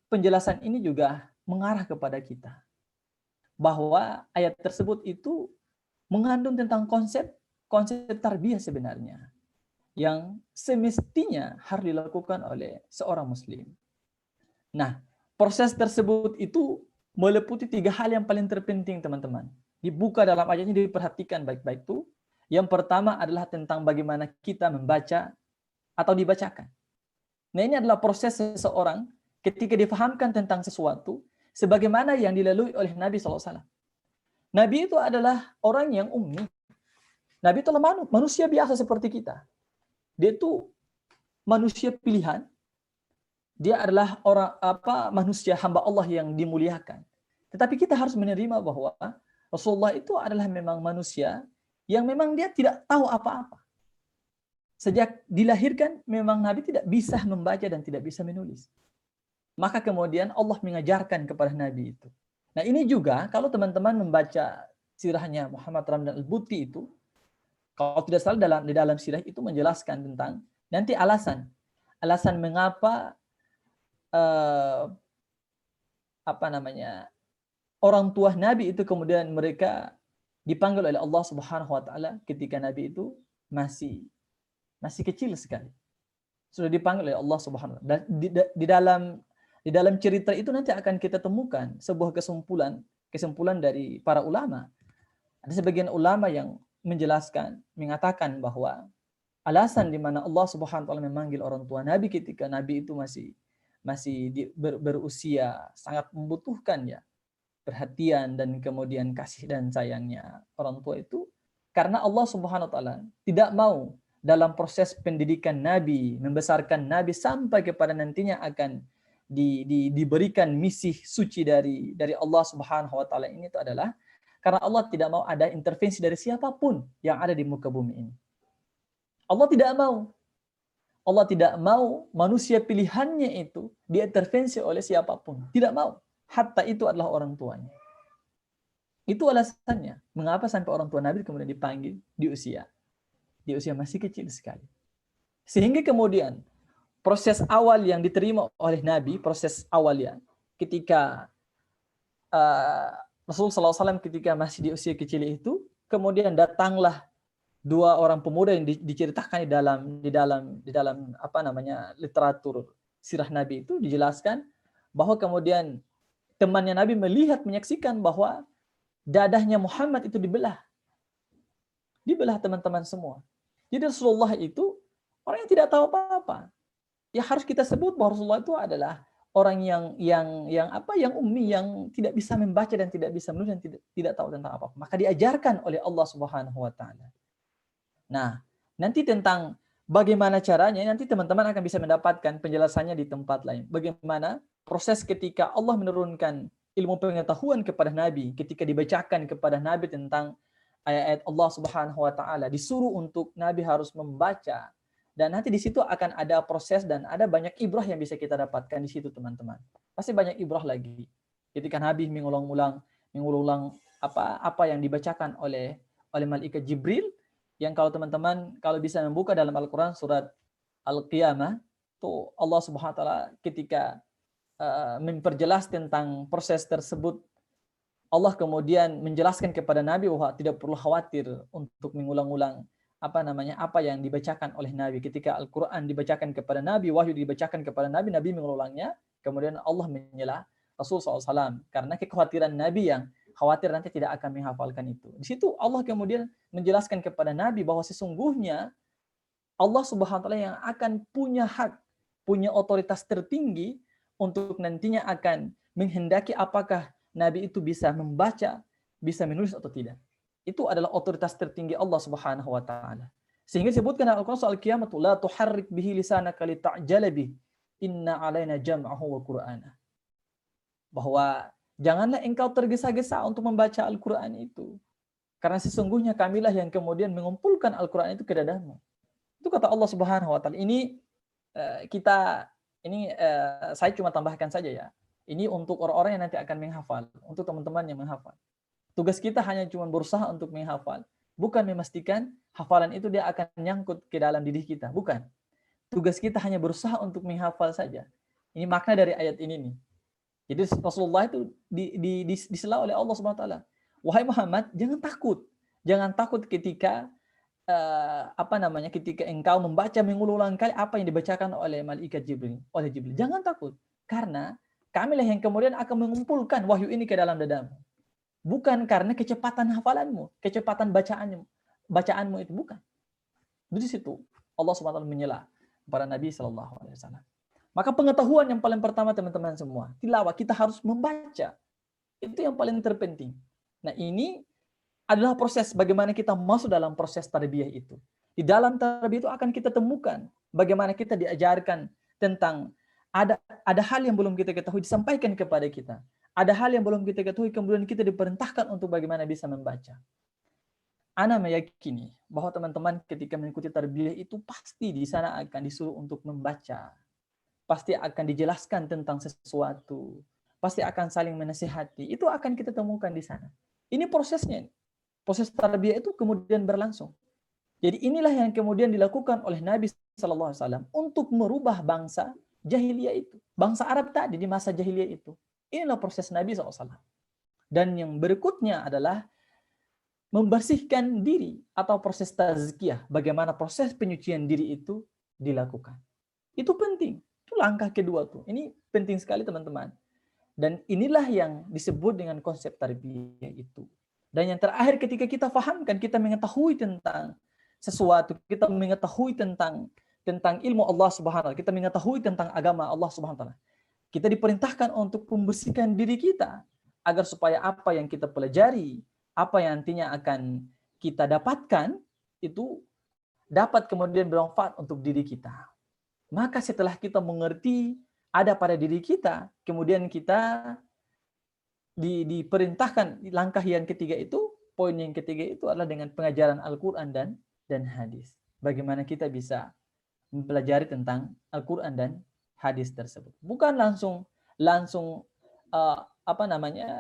penjelasan ini juga mengarah kepada kita bahwa ayat tersebut itu mengandung tentang konsep tarbiyah sebenarnya yang semestinya harus dilakukan oleh seorang muslim. Nah, proses tersebut itu meliputi 3 hal yang paling terpenting, teman-teman. Dibuka dalam ayatnya, diperhatikan baik-baik tuh. Yang pertama adalah tentang bagaimana kita membaca atau dibacakan. Nah, ini adalah proses seseorang ketika difahamkan tentang sesuatu sebagaimana yang dilalui oleh Nabi SAW. Nabi itu adalah orang yang ummi. Nabi itu adalah manusia biasa seperti kita. Dia itu manusia pilihan. Dia adalah manusia hamba Allah yang dimuliakan. Tetapi kita harus menerima bahwa Rasulullah itu adalah memang manusia yang memang dia tidak tahu apa-apa. Sejak dilahirkan memang Nabi tidak bisa membaca dan tidak bisa menulis. Maka kemudian Allah mengajarkan kepada Nabi itu. Nah, ini juga kalau teman-teman membaca sirahnya Muhammad Ramdan Al-Buti itu, kalau tidak salah di dalam sirah itu menjelaskan tentang nanti alasan mengapa orang tua Nabi itu kemudian mereka dipanggil oleh Allah Subhanahu wa taala ketika Nabi itu masih kecil sekali. Sudah dipanggil oleh Allah Subhanahu wa taala. Dan di dalam cerita itu nanti akan kita temukan sebuah kesimpulan dari para ulama. Ada sebagian ulama yang mengatakan bahwa alasan di mana Allah Subhanahu wa taala memanggil orang tua Nabi ketika Nabi itu masih berusia sangat membutuhkan ya perhatian dan kemudian kasih dan sayangnya orang tua itu, karena Allah Subhanahu wa taala tidak mau dalam proses pendidikan Nabi, membesarkan Nabi sampai kepada nantinya akan diberikan misi suci dari Allah Subhanahu wa taala ini, itu adalah karena Allah tidak mau ada intervensi dari siapapun yang ada di muka bumi ini. Allah tidak mau manusia pilihannya itu diintervensi oleh siapapun. Tidak mau. Hatta itu adalah orang tuanya. Itu alasannya. Mengapa sampai orang tua Nabi kemudian dipanggil di usia masih kecil sekali. Sehingga kemudian proses awal yang diterima oleh Nabi, proses awal ya, ketika Rasulullah SAW ketika masih di usia kecil itu, kemudian datanglah 2 orang pemuda yang diceritakan di dalam literatur sirah Nabi itu dijelaskan bahwa kemudian temannya Nabi menyaksikan bahwa dadahnya Muhammad itu dibelah teman-teman semua. Jadi Rasulullah itu orang yang tidak tahu apa-apa. Ya harus kita sebut bahwa Rasulullah itu adalah orang yang ummi, yang tidak bisa membaca dan tidak bisa menulis dan tidak tahu tentang apa-apa. Maka diajarkan oleh Allah Subhanahu wa taala. Nah, nanti tentang bagaimana caranya, nanti teman-teman akan bisa mendapatkan penjelasannya di tempat lain. Bagaimana proses ketika Allah menurunkan ilmu pengetahuan kepada Nabi, ketika dibacakan kepada Nabi tentang ayat-ayat Allah Subhanahu wa taala, disuruh untuk Nabi harus membaca. Dan nanti di situ akan ada proses dan ada banyak ibrah yang bisa kita dapatkan di situ, teman-teman. Pasti banyak ibrah lagi. Ketika Nabi mengulang-ulang apa yang dibacakan oleh malaikat Jibril, yang kalau teman-teman kalau bisa membuka dalam Al-Quran surat Al-Qiyamah, tuh Allah Subhanahu wa taala ketika memperjelas tentang proses tersebut, Allah kemudian menjelaskan kepada Nabi bahwa tidak perlu khawatir untuk mengulang-ulang apa yang dibacakan oleh Nabi. Ketika Al-Quran dibacakan kepada Nabi, wahyu dibacakan kepada Nabi, Nabi mengulangnya, kemudian Allah menyela Rasul SAW karena kekhawatiran Nabi yang khawatir nanti tidak akan menghafalkan itu. Di situ Allah kemudian menjelaskan kepada Nabi bahwa sesungguhnya Allah Subhanahu wa taala yang akan punya hak, punya otoritas tertinggi untuk nantinya akan menghendaki apakah Nabi itu bisa membaca, bisa menulis atau tidak. Itu adalah otoritas tertinggi Allah Subhanahu wa taala. Sehingga disebutkan dalam Al-Qur'an soal kiamat, la tuharrik bihi lisanaka lita'jala bih, inna alaina jam'ahu wa qur'ana. Bahwa janganlah engkau tergesa-gesa untuk membaca Al-Quran itu. Karena sesungguhnya kamilah yang kemudian mengumpulkan Al-Quran itu ke dadamu. Itu kata Allah Subhanahu wa taala. Ini saya cuma tambahkan saja ya. Ini untuk orang-orang yang nanti akan menghafal, untuk teman-teman yang menghafal. Tugas kita hanya cuma berusaha untuk menghafal, bukan memastikan hafalan itu dia akan nyangkut ke dalam diri kita, bukan. Tugas kita hanya berusaha untuk menghafal saja. Ini makna dari ayat ini nih. Jadi Rasulullah itu disela oleh Allah Subhanahu wa taala. Wahai Muhammad, jangan takut. Jangan takut ketika ketika engkau membaca mengulang kali apa yang dibacakan oleh malaikat Jibril, Jangan takut. Karena Kamilah yang kemudian akan mengumpulkan wahyu ini ke dalam dadamu. Bukan karena kecepatan hafalanmu, kecepatan bacaanmu itu bukan. Di situ Allah SWT menyela para Nabi SAW. Maka pengetahuan yang paling pertama teman-teman semua, tilawah, kita harus membaca. Itu yang paling terpenting. Nah ini adalah proses bagaimana kita masuk dalam proses tarbiyah itu. Di dalam tarbiyah itu akan kita temukan bagaimana kita diajarkan tentang ada hal yang belum kita ketahui disampaikan kepada kita. Ada hal yang belum kita ketahui kemudian kita diperintahkan untuk bagaimana bisa membaca. Ana meyakini bahwa teman-teman ketika mengikuti tarbiyah itu pasti di sana akan disuruh untuk membaca. Pasti akan dijelaskan tentang sesuatu. Pasti akan saling menasihati. Itu akan kita temukan di sana. Ini prosesnya. Proses tarbiyah itu kemudian berlangsung. Jadi inilah yang kemudian dilakukan oleh Nabi SAW untuk merubah bangsa jahiliyah itu. Bangsa Arab tadi di masa jahiliyah itu. Inilah proses Nabi SAW. Dan yang berikutnya adalah membersihkan diri atau proses tazkiyah. Bagaimana proses penyucian diri itu dilakukan. Itu penting. Itu langkah kedua tuh. Ini penting sekali teman-teman. Dan inilah yang disebut dengan konsep tarbiyah itu. Dan yang terakhir ketika kita fahamkan, kita mengetahui tentang sesuatu, kita mengetahui tentang ilmu Allah Subhanahu wa taala, kita mengetahui tentang agama Allah Subhanahu wa taala. Kita diperintahkan untuk membersihkan diri kita agar supaya apa yang kita pelajari, apa yang nantinya akan kita dapatkan itu dapat kemudian bermanfaat untuk diri kita. Maka setelah kita mengerti ada pada diri kita, kemudian kita diperintahkan langkah yang ketiga itu, poin yang ketiga itu adalah dengan pengajaran Al-Quran dan hadis. Bagaimana kita bisa mempelajari tentang Al-Quran dan hadis tersebut. Bukan langsung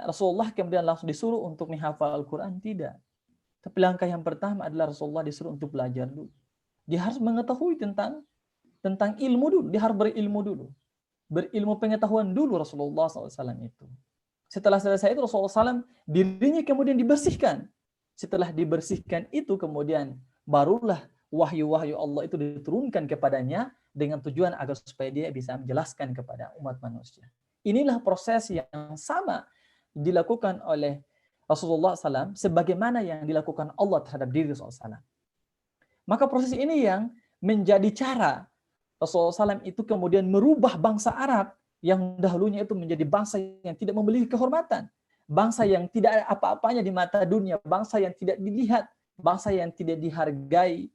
Rasulullah kemudian langsung disuruh untuk menghafal Al-Quran, tidak. Tapi langkah yang pertama adalah Rasulullah disuruh untuk belajar dulu. Dia harus mengetahui tentang ilmu dulu, dia harus berilmu dulu. Berilmu pengetahuan dulu Rasulullah SAW itu. Setelah selesai itu Rasulullah SAW dirinya kemudian dibersihkan. Setelah dibersihkan itu kemudian barulah wahyu-wahyu Allah itu diturunkan kepadanya dengan tujuan agar supaya dia bisa menjelaskan kepada umat manusia. Inilah proses yang sama dilakukan oleh Rasulullah SAW sebagaimana yang dilakukan Allah terhadap diri Rasulullah SAW. Maka proses ini yang menjadi cara Rasulullah SAW itu kemudian merubah bangsa Arab yang dahulunya itu menjadi bangsa yang tidak memiliki kehormatan, bangsa yang tidak ada apa-apanya di mata dunia, bangsa yang tidak dilihat, bangsa yang tidak dihargai,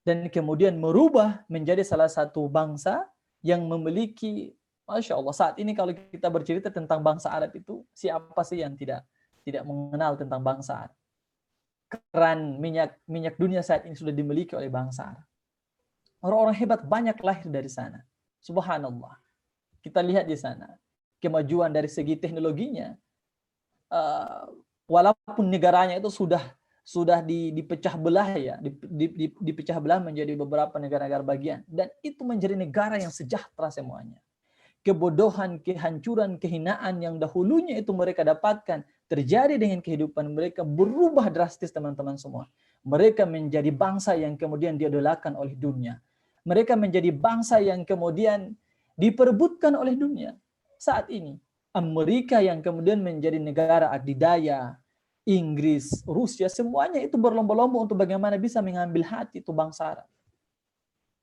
dan kemudian merubah menjadi salah satu bangsa yang memiliki, Masya Allah, saat ini kalau kita bercerita tentang bangsa Arab itu, siapa sih yang tidak mengenal tentang bangsa Arab? Keran minyak dunia saat ini sudah dimiliki oleh bangsa Arab. Orang-orang hebat banyak lahir dari sana. Subhanallah. Kita lihat di sana kemajuan dari segi teknologinya. Walaupun negaranya itu sudah dipecah belah ya, dipecah belah menjadi beberapa negara-negara bagian, dan itu menjadi negara yang sejahtera semuanya. Kebodohan, kehancuran, kehinaan yang dahulunya itu mereka dapatkan terjadi dengan kehidupan mereka berubah drastis teman-teman semua. Mereka menjadi bangsa yang kemudian diidolakan oleh dunia. Mereka menjadi bangsa yang kemudian diperebutkan oleh dunia. Saat ini Amerika yang kemudian menjadi negara adidaya, Inggris, Rusia, semuanya itu berlomba-lomba untuk bagaimana bisa mengambil hati itu bangsa Arab.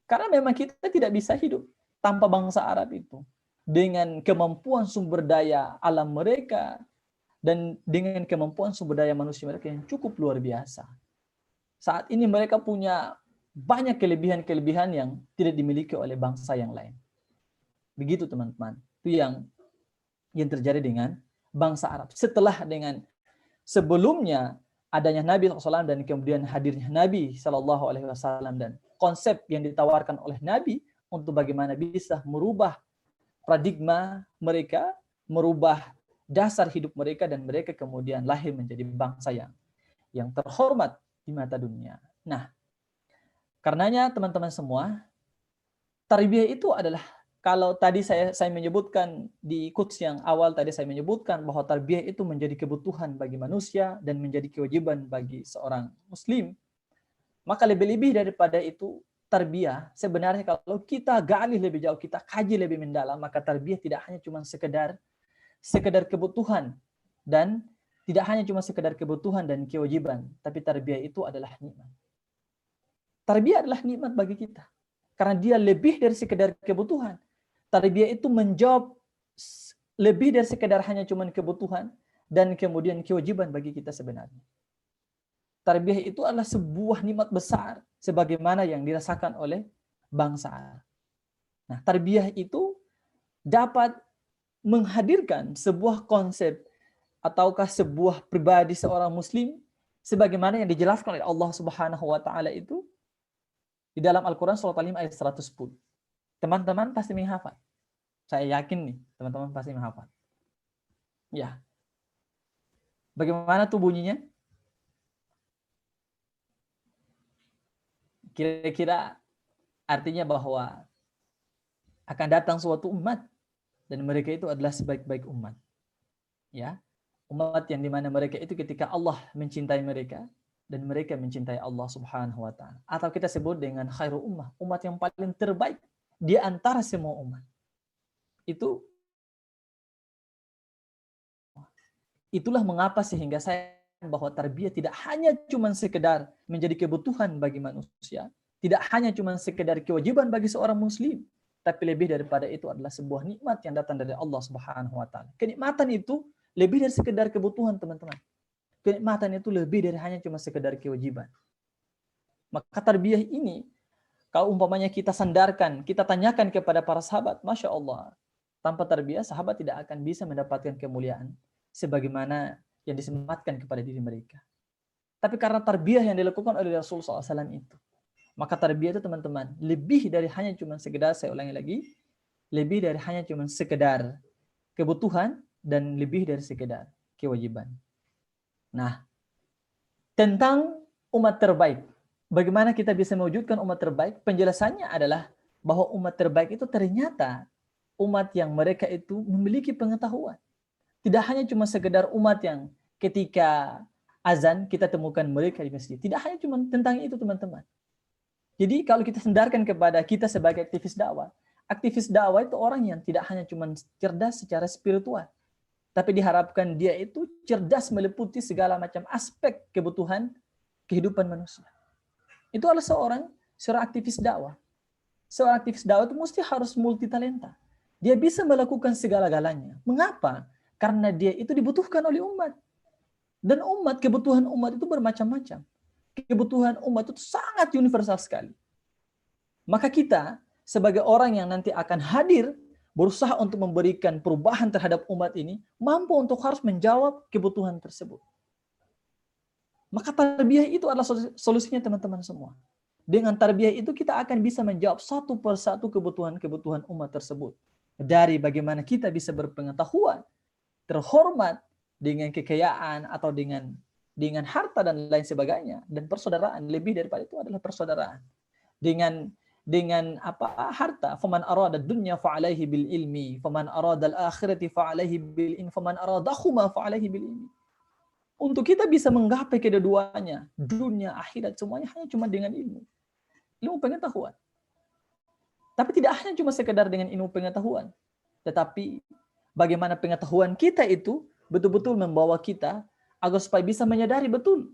Karena memang kita tidak bisa hidup tanpa bangsa Arab itu. Dengan kemampuan sumber daya alam mereka dan dengan kemampuan sumber daya manusia mereka yang cukup luar biasa. Saat ini mereka punya banyak kelebihan-kelebihan yang tidak dimiliki oleh bangsa yang lain. Begitu teman-teman. Itu yang terjadi dengan bangsa Arab. Setelah dengan sebelumnya adanya Nabi SAW dan kemudian hadirnya Nabi SAW dan konsep yang ditawarkan oleh Nabi untuk bagaimana bisa merubah paradigma mereka, merubah dasar hidup mereka, dan mereka kemudian lahir menjadi bangsa yang terhormat di mata dunia. Nah, karenanya teman-teman semua, tarbiyah itu adalah, kalau tadi saya menyebutkan di quotes yang awal tadi, saya menyebutkan bahwa tarbiyah itu menjadi kebutuhan bagi manusia dan menjadi kewajiban bagi seorang muslim. Maka lebih-lebih daripada itu, tarbiyah sebenarnya kalau kita gali lebih jauh, kita kaji lebih mendalam, maka tarbiyah tidak hanya cuma sekedar kebutuhan dan tidak hanya cuma sekedar kebutuhan dan kewajiban, tapi tarbiyah itu adalah nikmat. Tarbiyah adalah nikmat bagi kita karena dia lebih dari sekedar kebutuhan. Tarbiyah itu menjawab lebih dari sekedar hanya cuma kebutuhan dan kemudian kewajiban bagi kita sebenarnya. Tarbiyah itu adalah sebuah nikmat besar sebagaimana yang dirasakan oleh bangsa Arab. Nah, tarbiyah itu dapat menghadirkan sebuah konsep ataukah sebuah pribadi seorang muslim sebagaimana yang dijelaskan oleh Allah Subhanahu wa taala itu di dalam Al-Qur'an surat Al-Imran ayat 110. Teman-teman pasti menghafal. Saya yakin nih, teman-teman pasti menghafal. Ya. Bagaimana tuh bunyinya? Kira-kira artinya bahwa akan datang suatu umat dan mereka itu adalah sebaik-baik umat. Ya. Umat yang dimana mereka itu ketika Allah mencintai mereka dan mereka mencintai Allah Subhanahu wa taala. Atau kita sebut dengan khairul ummah, umat yang paling terbaik di antara semua umat. Itulah mengapa sehingga saya bahwa tarbiyah tidak hanya cuma sekedar menjadi kebutuhan bagi manusia, tidak hanya cuma sekedar kewajiban bagi seorang muslim, tapi lebih daripada itu adalah sebuah nikmat yang datang dari Allah Subhanahu wa taala. Kenikmatan itu lebih dari sekedar kebutuhan, teman-teman. Kenikmatan itu lebih dari hanya cuma sekedar kewajiban. Maka tarbiyah ini kalau umpamanya kita sandarkan, kita tanyakan kepada para sahabat, Masya Allah, tanpa tarbiyah sahabat tidak akan bisa mendapatkan kemuliaan sebagaimana yang disematkan kepada diri mereka. Tapi karena tarbiyah yang dilakukan oleh Rasulullah SAW itu, maka tarbiyah itu teman-teman lebih dari hanya cuma sekedar, saya ulangi lagi, lebih dari hanya cuma sekedar kebutuhan dan lebih dari sekedar kewajiban. Nah, tentang umat terbaik, bagaimana kita bisa mewujudkan umat terbaik? Penjelasannya adalah bahwa umat terbaik itu ternyata umat yang mereka itu memiliki pengetahuan. Tidak hanya cuma sekedar umat yang ketika azan kita temukan mereka di masjid. Tidak hanya cuma tentang itu, teman-teman. Jadi kalau kita sandarkan kepada kita sebagai aktivis dakwah itu orang yang tidak hanya cuma cerdas secara spiritual, tapi diharapkan dia itu cerdas meliputi segala macam aspek kebutuhan kehidupan manusia. Itu adalah seorang aktivis dakwah. Seorang aktivis dakwah itu mesti harus multitalenta. Dia bisa melakukan segala-galanya. Mengapa? Karena dia itu dibutuhkan oleh umat. Dan kebutuhan umat itu bermacam-macam. Kebutuhan umat itu sangat universal sekali. Maka kita sebagai orang yang nanti akan hadir, berusaha untuk memberikan perubahan terhadap umat ini, mampu untuk harus menjawab kebutuhan tersebut. Maka tarbiyah itu adalah solusinya, teman-teman semua. Dengan tarbiyah itu kita akan bisa menjawab satu persatu kebutuhan-kebutuhan umat tersebut. Dari bagaimana kita bisa berpengetahuan, terhormat dengan kekayaan atau dengan harta dan lain sebagainya, dan persaudaraan. Lebih daripada itu adalah persaudaraan. Dengan harta, faman arada dunya fa'alaihi bil ilmi, faman arada al-akhirati fa'alaihi bil ilmi, faman aradahuma fa'alaihi bil ilmi. Untuk kita bisa menggapai kedua-duanya, dunia, akhirat, semuanya hanya cuma dengan ilmu pengetahuan. Tapi tidak hanya cuma sekedar dengan ilmu pengetahuan, tetapi bagaimana pengetahuan kita itu betul-betul membawa kita agar supaya bisa menyadari betul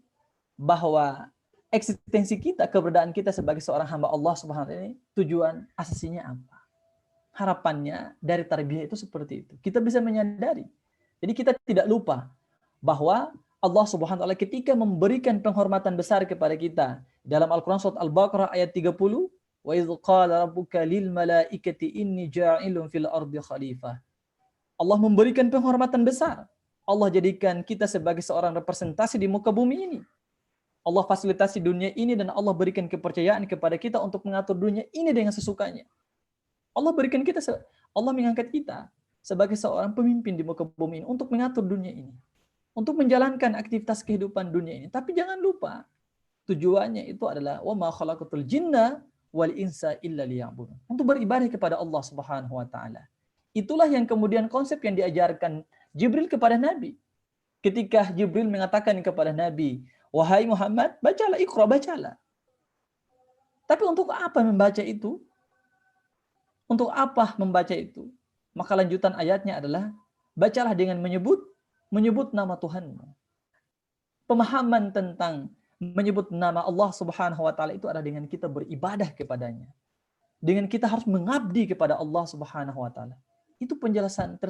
bahwa eksistensi kita, keberadaan kita sebagai seorang hamba Allah Subhanahu wa taala ini tujuan asasinya apa? Harapannya dari tarbiyah itu seperti itu. Kita bisa menyadari. Jadi kita tidak lupa bahwa Allah Subhanahu wa taala ketika memberikan penghormatan besar kepada kita dalam Al-Qur'an surat Al-Baqarah ayat 30, wa idz qala rabbuka lil malaikati inni ja'ilun fil ardi khalifah. Allah memberikan penghormatan besar. Allah jadikan kita sebagai seorang representasi di muka bumi ini. Allah fasilitasi dunia ini dan Allah berikan kepercayaan kepada kita untuk mengatur dunia ini dengan sesukanya. Allah mengangkat kita sebagai seorang pemimpin di muka bumi ini untuk mengatur dunia ini. Untuk menjalankan aktivitas kehidupan dunia ini. Tapi jangan lupa, tujuannya itu adalah wa ma khalaqatul jinna wal insa illa liya'budun. Untuk beribadah kepada Allah Subhanahu wa taala. Itulah yang kemudian konsep yang diajarkan Jibril kepada Nabi. Ketika Jibril mengatakan kepada Nabi, wahai Muhammad, bacalah, Iqra, bacalah. Tapi untuk apa membaca itu? Untuk apa membaca itu? Maka lanjutan ayatnya adalah, bacalah dengan menyebut nama Tuhanmu. Pemahaman tentang menyebut nama Allah Subhanahu wa taala itu adalah dengan kita beribadah kepadanya. Dengan kita harus mengabdi kepada Allah Subhanahu wa taala. Itu penjelasan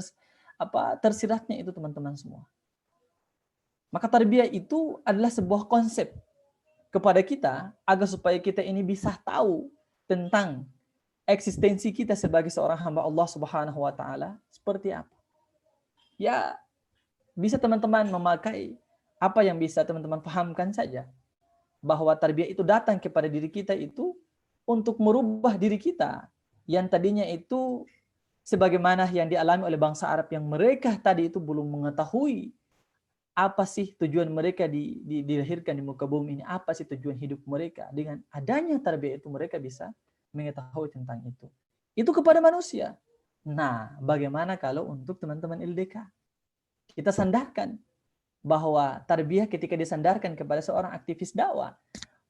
tersiratnya itu teman-teman semua. Maka tarbiyah itu adalah sebuah konsep kepada kita agar supaya kita ini bisa tahu tentang eksistensi kita sebagai seorang hamba Allah Subhanahu wa taala seperti apa. Ya, bisa teman-teman memakai apa yang bisa teman-teman pahamkan saja, bahwa tarbiyah itu datang kepada diri kita itu untuk merubah diri kita yang tadinya itu sebagaimana yang dialami oleh bangsa Arab yang mereka tadi itu belum mengetahui apa sih tujuan mereka dilahirkan di muka bumi ini, apa sih tujuan hidup mereka. Dengan adanya tarbiyah itu mereka bisa mengetahui tentang itu. Itu kepada manusia. Nah, bagaimana kalau untuk teman-teman LDK? Kita sandarkan bahwa tarbiyah ketika disandarkan kepada seorang aktivis dakwah,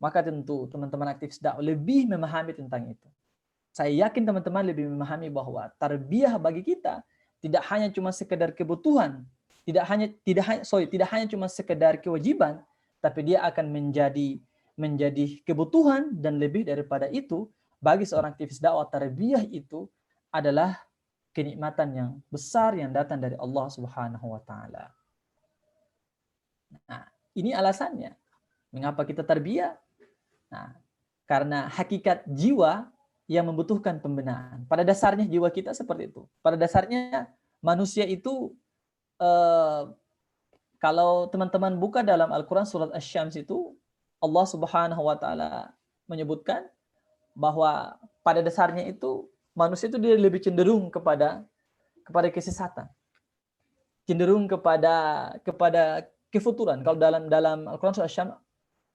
maka tentu teman-teman aktivis dakwah lebih memahami tentang itu. Saya yakin teman-teman lebih memahami bahwa tarbiyah bagi kita tidak hanya cuma sekedar kebutuhan, tidak hanya cuma sekedar kewajiban, tapi dia akan menjadi kebutuhan, dan lebih daripada itu bagi seorang aktivis dakwah, tarbiyah itu adalah kenikmatan yang besar yang datang dari Allah Subhanahu wa taala. Nah, ini alasannya mengapa kita tarbiyah. Nah, karena hakikat jiwa yang membutuhkan pembenahan. Pada dasarnya jiwa kita seperti itu. Pada dasarnya manusia itu kalau teman-teman buka dalam Al-Quran surat Asy-Syams itu, Allah Subhanahu wa taala menyebutkan bahwa pada dasarnya itu manusia itu dia lebih cenderung kepada kesesatan. Cenderung kepada kefuturan. Kalau dalam Al-Quran surat Asy-Syams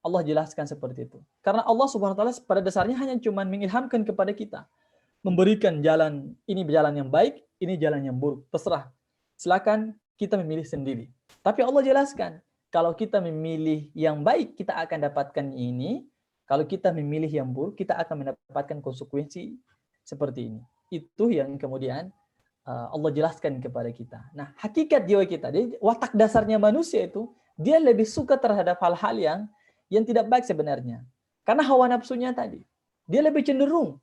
Allah jelaskan seperti itu. Karena Allah Subhanahu wa taala pada dasarnya hanya cuma mengilhamkan kepada kita, memberikan jalan, ini jalan yang baik, ini jalan yang buruk. Terserah. Silakan kita memilih sendiri. Tapi Allah jelaskan, kalau kita memilih yang baik, kita akan dapatkan ini. Kalau kita memilih yang buruk, kita akan mendapatkan konsekuensi seperti ini. Itu yang kemudian Allah jelaskan kepada kita. Nah, hakikat jiwa kita, jadi watak dasarnya manusia itu, dia lebih suka terhadap hal-hal yang tidak baik sebenarnya. Karena hawa nafsunya tadi. Dia lebih cenderung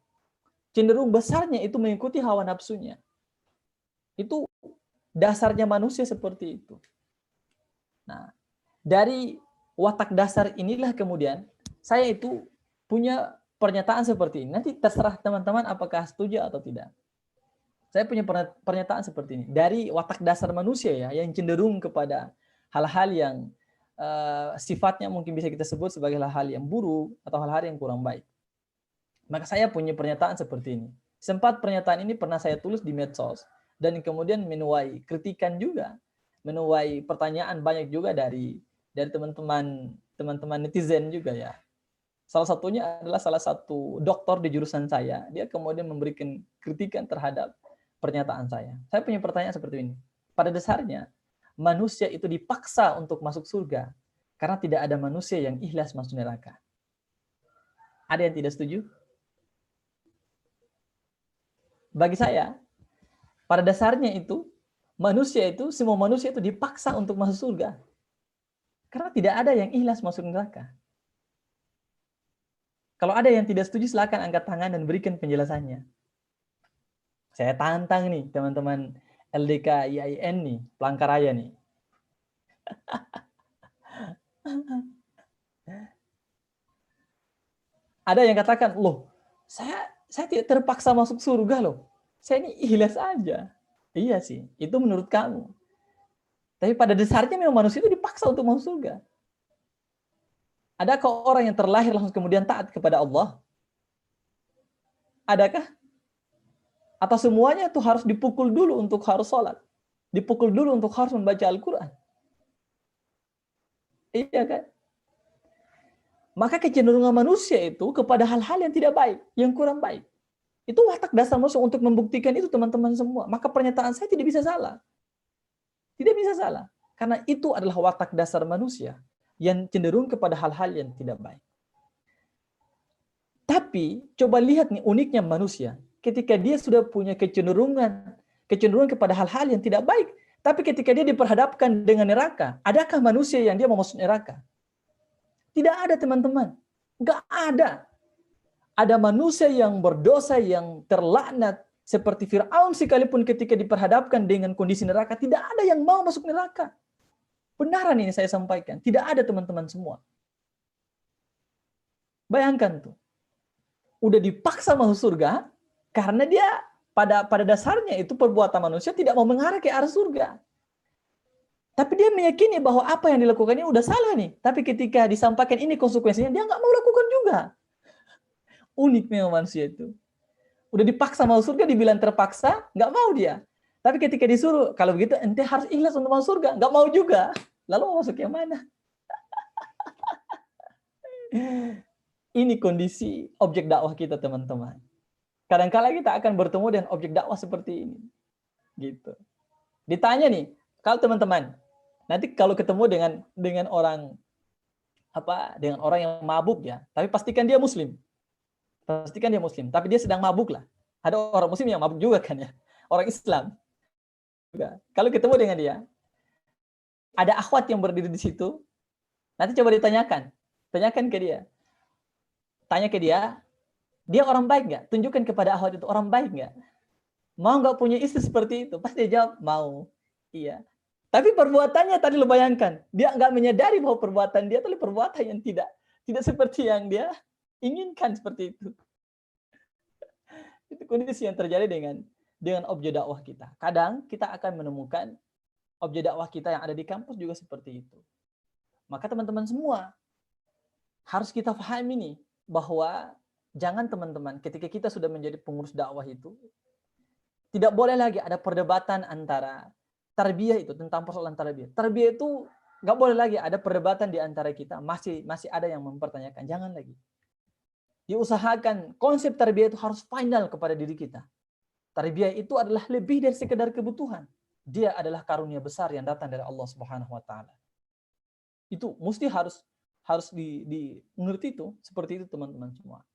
besarnya itu mengikuti hawa nafsunya. Itu dasarnya manusia seperti itu. Nah, dari watak dasar inilah kemudian saya itu punya pernyataan seperti ini. Nanti terserah teman-teman apakah setuju atau tidak. Saya punya pernyataan seperti ini. Dari watak dasar manusia ya, yang cenderung kepada hal-hal yang sifatnya mungkin bisa kita sebut sebagai hal-hal yang buruk atau hal-hal yang kurang baik. Maka saya punya pernyataan seperti ini. Sempat pernyataan ini pernah saya tulis di medsos dan kemudian menuai kritikan juga, menuai pertanyaan banyak juga dari teman-teman netizen juga ya. Salah satunya adalah salah satu doktor di jurusan saya. Dia kemudian memberikan kritikan terhadap pernyataan saya. Saya punya pertanyaan seperti ini. Pada dasarnya manusia itu dipaksa untuk masuk surga karena tidak ada manusia yang ikhlas masuk neraka. Ada yang tidak setuju? Bagi saya, pada dasarnya itu, semua manusia itu dipaksa untuk masuk surga. Karena tidak ada yang ikhlas masuk neraka. Kalau ada yang tidak setuju, silakan angkat tangan dan berikan penjelasannya. Saya tantang nih, teman-teman LDK IAIN nih, Palangkaraya nih. Ada yang katakan, loh, saya tidak terpaksa masuk surga loh. Saya ini ikhlas aja. Iya sih, itu menurut kamu. Tapi pada dasarnya memang manusia itu dipaksa untuk masuk surga. Adakah orang yang terlahir langsung kemudian taat kepada Allah? Adakah? Atau semuanya itu harus dipukul dulu untuk harus sholat? Dipukul dulu untuk harus membaca Al-Quran? Iya kan? Maka kecenderungan manusia itu kepada hal-hal yang tidak baik, yang kurang baik. Itu watak dasar manusia untuk membuktikan itu teman-teman semua. Maka pernyataan saya tidak bisa salah. Tidak bisa salah. Karena itu adalah watak dasar manusia yang cenderung kepada hal-hal yang tidak baik. Tapi coba lihat nih uniknya manusia. Ketika dia sudah punya kecenderungan kepada hal-hal yang tidak baik, tapi ketika dia diperhadapkan dengan neraka, adakah manusia yang dia mau masuk neraka? Tidak ada, teman-teman. Enggak ada. Ada manusia yang berdosa, yang terlaknat, seperti Fir'aun sekalipun ketika diperhadapkan dengan kondisi neraka, tidak ada yang mau masuk neraka. Benaran ini saya sampaikan. Tidak ada, teman-teman semua. Bayangkan tuh. Udah dipaksa masuk surga, karena dia pada dasarnya itu perbuatan manusia tidak mau mengarah ke arah surga. Tapi dia meyakini bahwa apa yang dilakukannya udah salah nih. Tapi ketika disampaikan ini konsekuensinya, dia nggak mau lakukan juga. Unik memang manusia itu. Udah dipaksa masuk surga, dibilang terpaksa, nggak mau dia. Tapi ketika disuruh, kalau begitu ente harus ikhlas untuk masuk surga, nggak mau juga. Lalu mau masuk yang mana? Ini kondisi objek dakwah kita, teman-teman. Kadang-kala kita akan bertemu dengan objek dakwah seperti ini. Gitu. Ditanya nih, kalau teman-teman, nanti kalau ketemu dengan orang dengan orang yang mabuk ya, tapi pastikan dia muslim. Pastikan dia muslim, tapi dia sedang mabuk lah. Ada orang muslim yang mabuk juga kan ya. Orang Islam. Kalau ketemu dengan dia, ada akhwat yang berdiri di situ, nanti coba ditanyakan. Tanyakan ke dia. Tanya ke dia, dia orang baik nggak? Tunjukkan kepada akhwat itu, orang baik nggak? Mau nggak punya istri seperti itu? Pasti dia jawab, mau. Iya. Tapi perbuatannya tadi lo bayangkan, dia nggak menyadari bahwa perbuatan dia tadi perbuatan yang tidak seperti yang dia inginkan seperti itu. Itu kondisi yang terjadi dengan objek dakwah kita. Kadang kita akan menemukan objek dakwah kita yang ada di kampus juga seperti itu. Maka teman-teman semua harus kita pahami nih bahwa jangan teman-teman ketika kita sudah menjadi pengurus dakwah itu tidak boleh lagi ada perdebatan antara tarbiyah itu tentang persoalan tarbiyah. Tarbiyah itu nggak boleh lagi ada perdebatan di antara kita. Masih ada yang mempertanyakan. Jangan lagi. Diusahakan konsep tarbiyah itu harus final kepada diri kita. Tarbiyah itu adalah lebih dari sekedar kebutuhan. Dia adalah karunia besar yang datang dari Allah Subhanahu wa taala. Itu mesti harus mengerti itu, seperti itu teman-teman semua.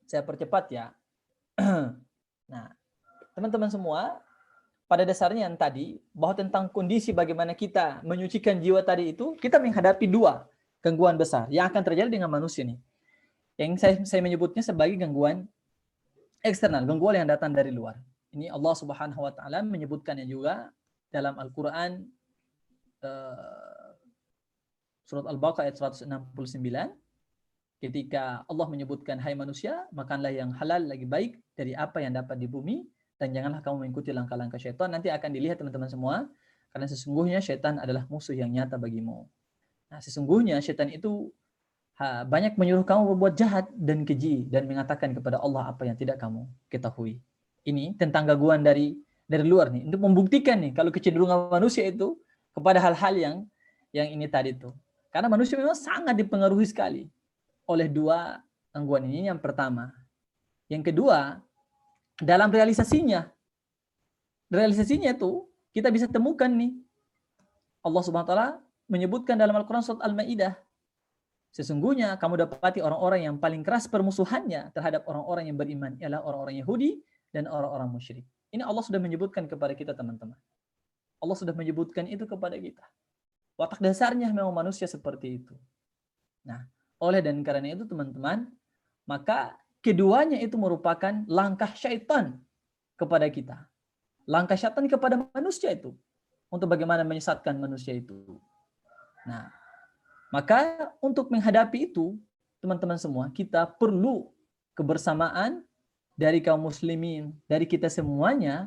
Saya percepat ya. Nah, teman-teman semua, pada dasarnya yang tadi bahwa tentang kondisi bagaimana kita menyucikan jiwa tadi itu, kita menghadapi dua gangguan besar yang akan terjadi dengan manusia nih. Yang saya menyebutnya sebagai gangguan eksternal, gangguan yang datang dari luar. Ini Allah Subhanahu wa taala menyebutkannya juga dalam Al-Qur'an surat Al-Baqarah ayat 169 ketika Allah menyebutkan, hai manusia, makanlah yang halal lagi baik dari apa yang dapat di bumi dan janganlah kamu mengikuti langkah-langkah syaitan. Nanti akan dilihat teman-teman semua, karena sesungguhnya syaitan adalah musuh yang nyata bagimu. Nah, sesungguhnya syaitan itu banyak menyuruh kamu berbuat jahat dan keji dan mengatakan kepada Allah apa yang tidak kamu ketahui. Ini tentang gangguan dari luar nih, untuk membuktikan nih kalau kecenderungan manusia itu kepada hal-hal yang ini tadi tuh. Karena manusia memang sangat dipengaruhi sekali oleh dua gangguan ini. Yang pertama. Yang kedua, dalam realisasinya itu kita bisa temukan nih. Allah Subhanahu wa taala menyebutkan dalam Al-Qur'an surat Al-Maidah, sesungguhnya kamu dapati orang-orang yang paling keras permusuhannya terhadap orang-orang yang beriman ialah orang-orang Yahudi dan orang-orang musyrik. Ini Allah sudah menyebutkan kepada kita, teman-teman. Allah sudah menyebutkan itu kepada kita. Watak dasarnya memang manusia seperti itu. Nah, oleh dan karena itu teman-teman, maka keduanya itu merupakan langkah syaitan kepada kita. Langkah syaitan kepada manusia itu. Untuk bagaimana menyesatkan manusia itu. Nah, maka untuk menghadapi itu, teman-teman semua, kita perlu kebersamaan dari kaum muslimin, dari kita semuanya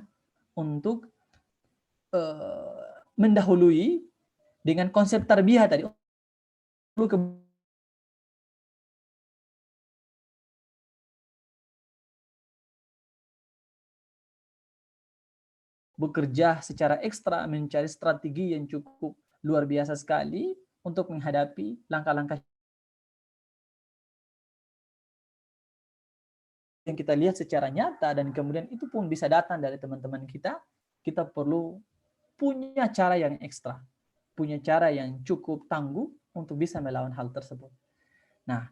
untuk mendahului dengan konsep tarbiyah tadi. Bekerja secara ekstra, mencari strategi yang cukup luar biasa sekali untuk menghadapi langkah-langkah yang kita lihat secara nyata dan kemudian itu pun bisa datang dari teman-teman kita. Kita perlu punya cara yang ekstra, punya cara yang cukup tangguh untuk bisa melawan hal tersebut. Nah,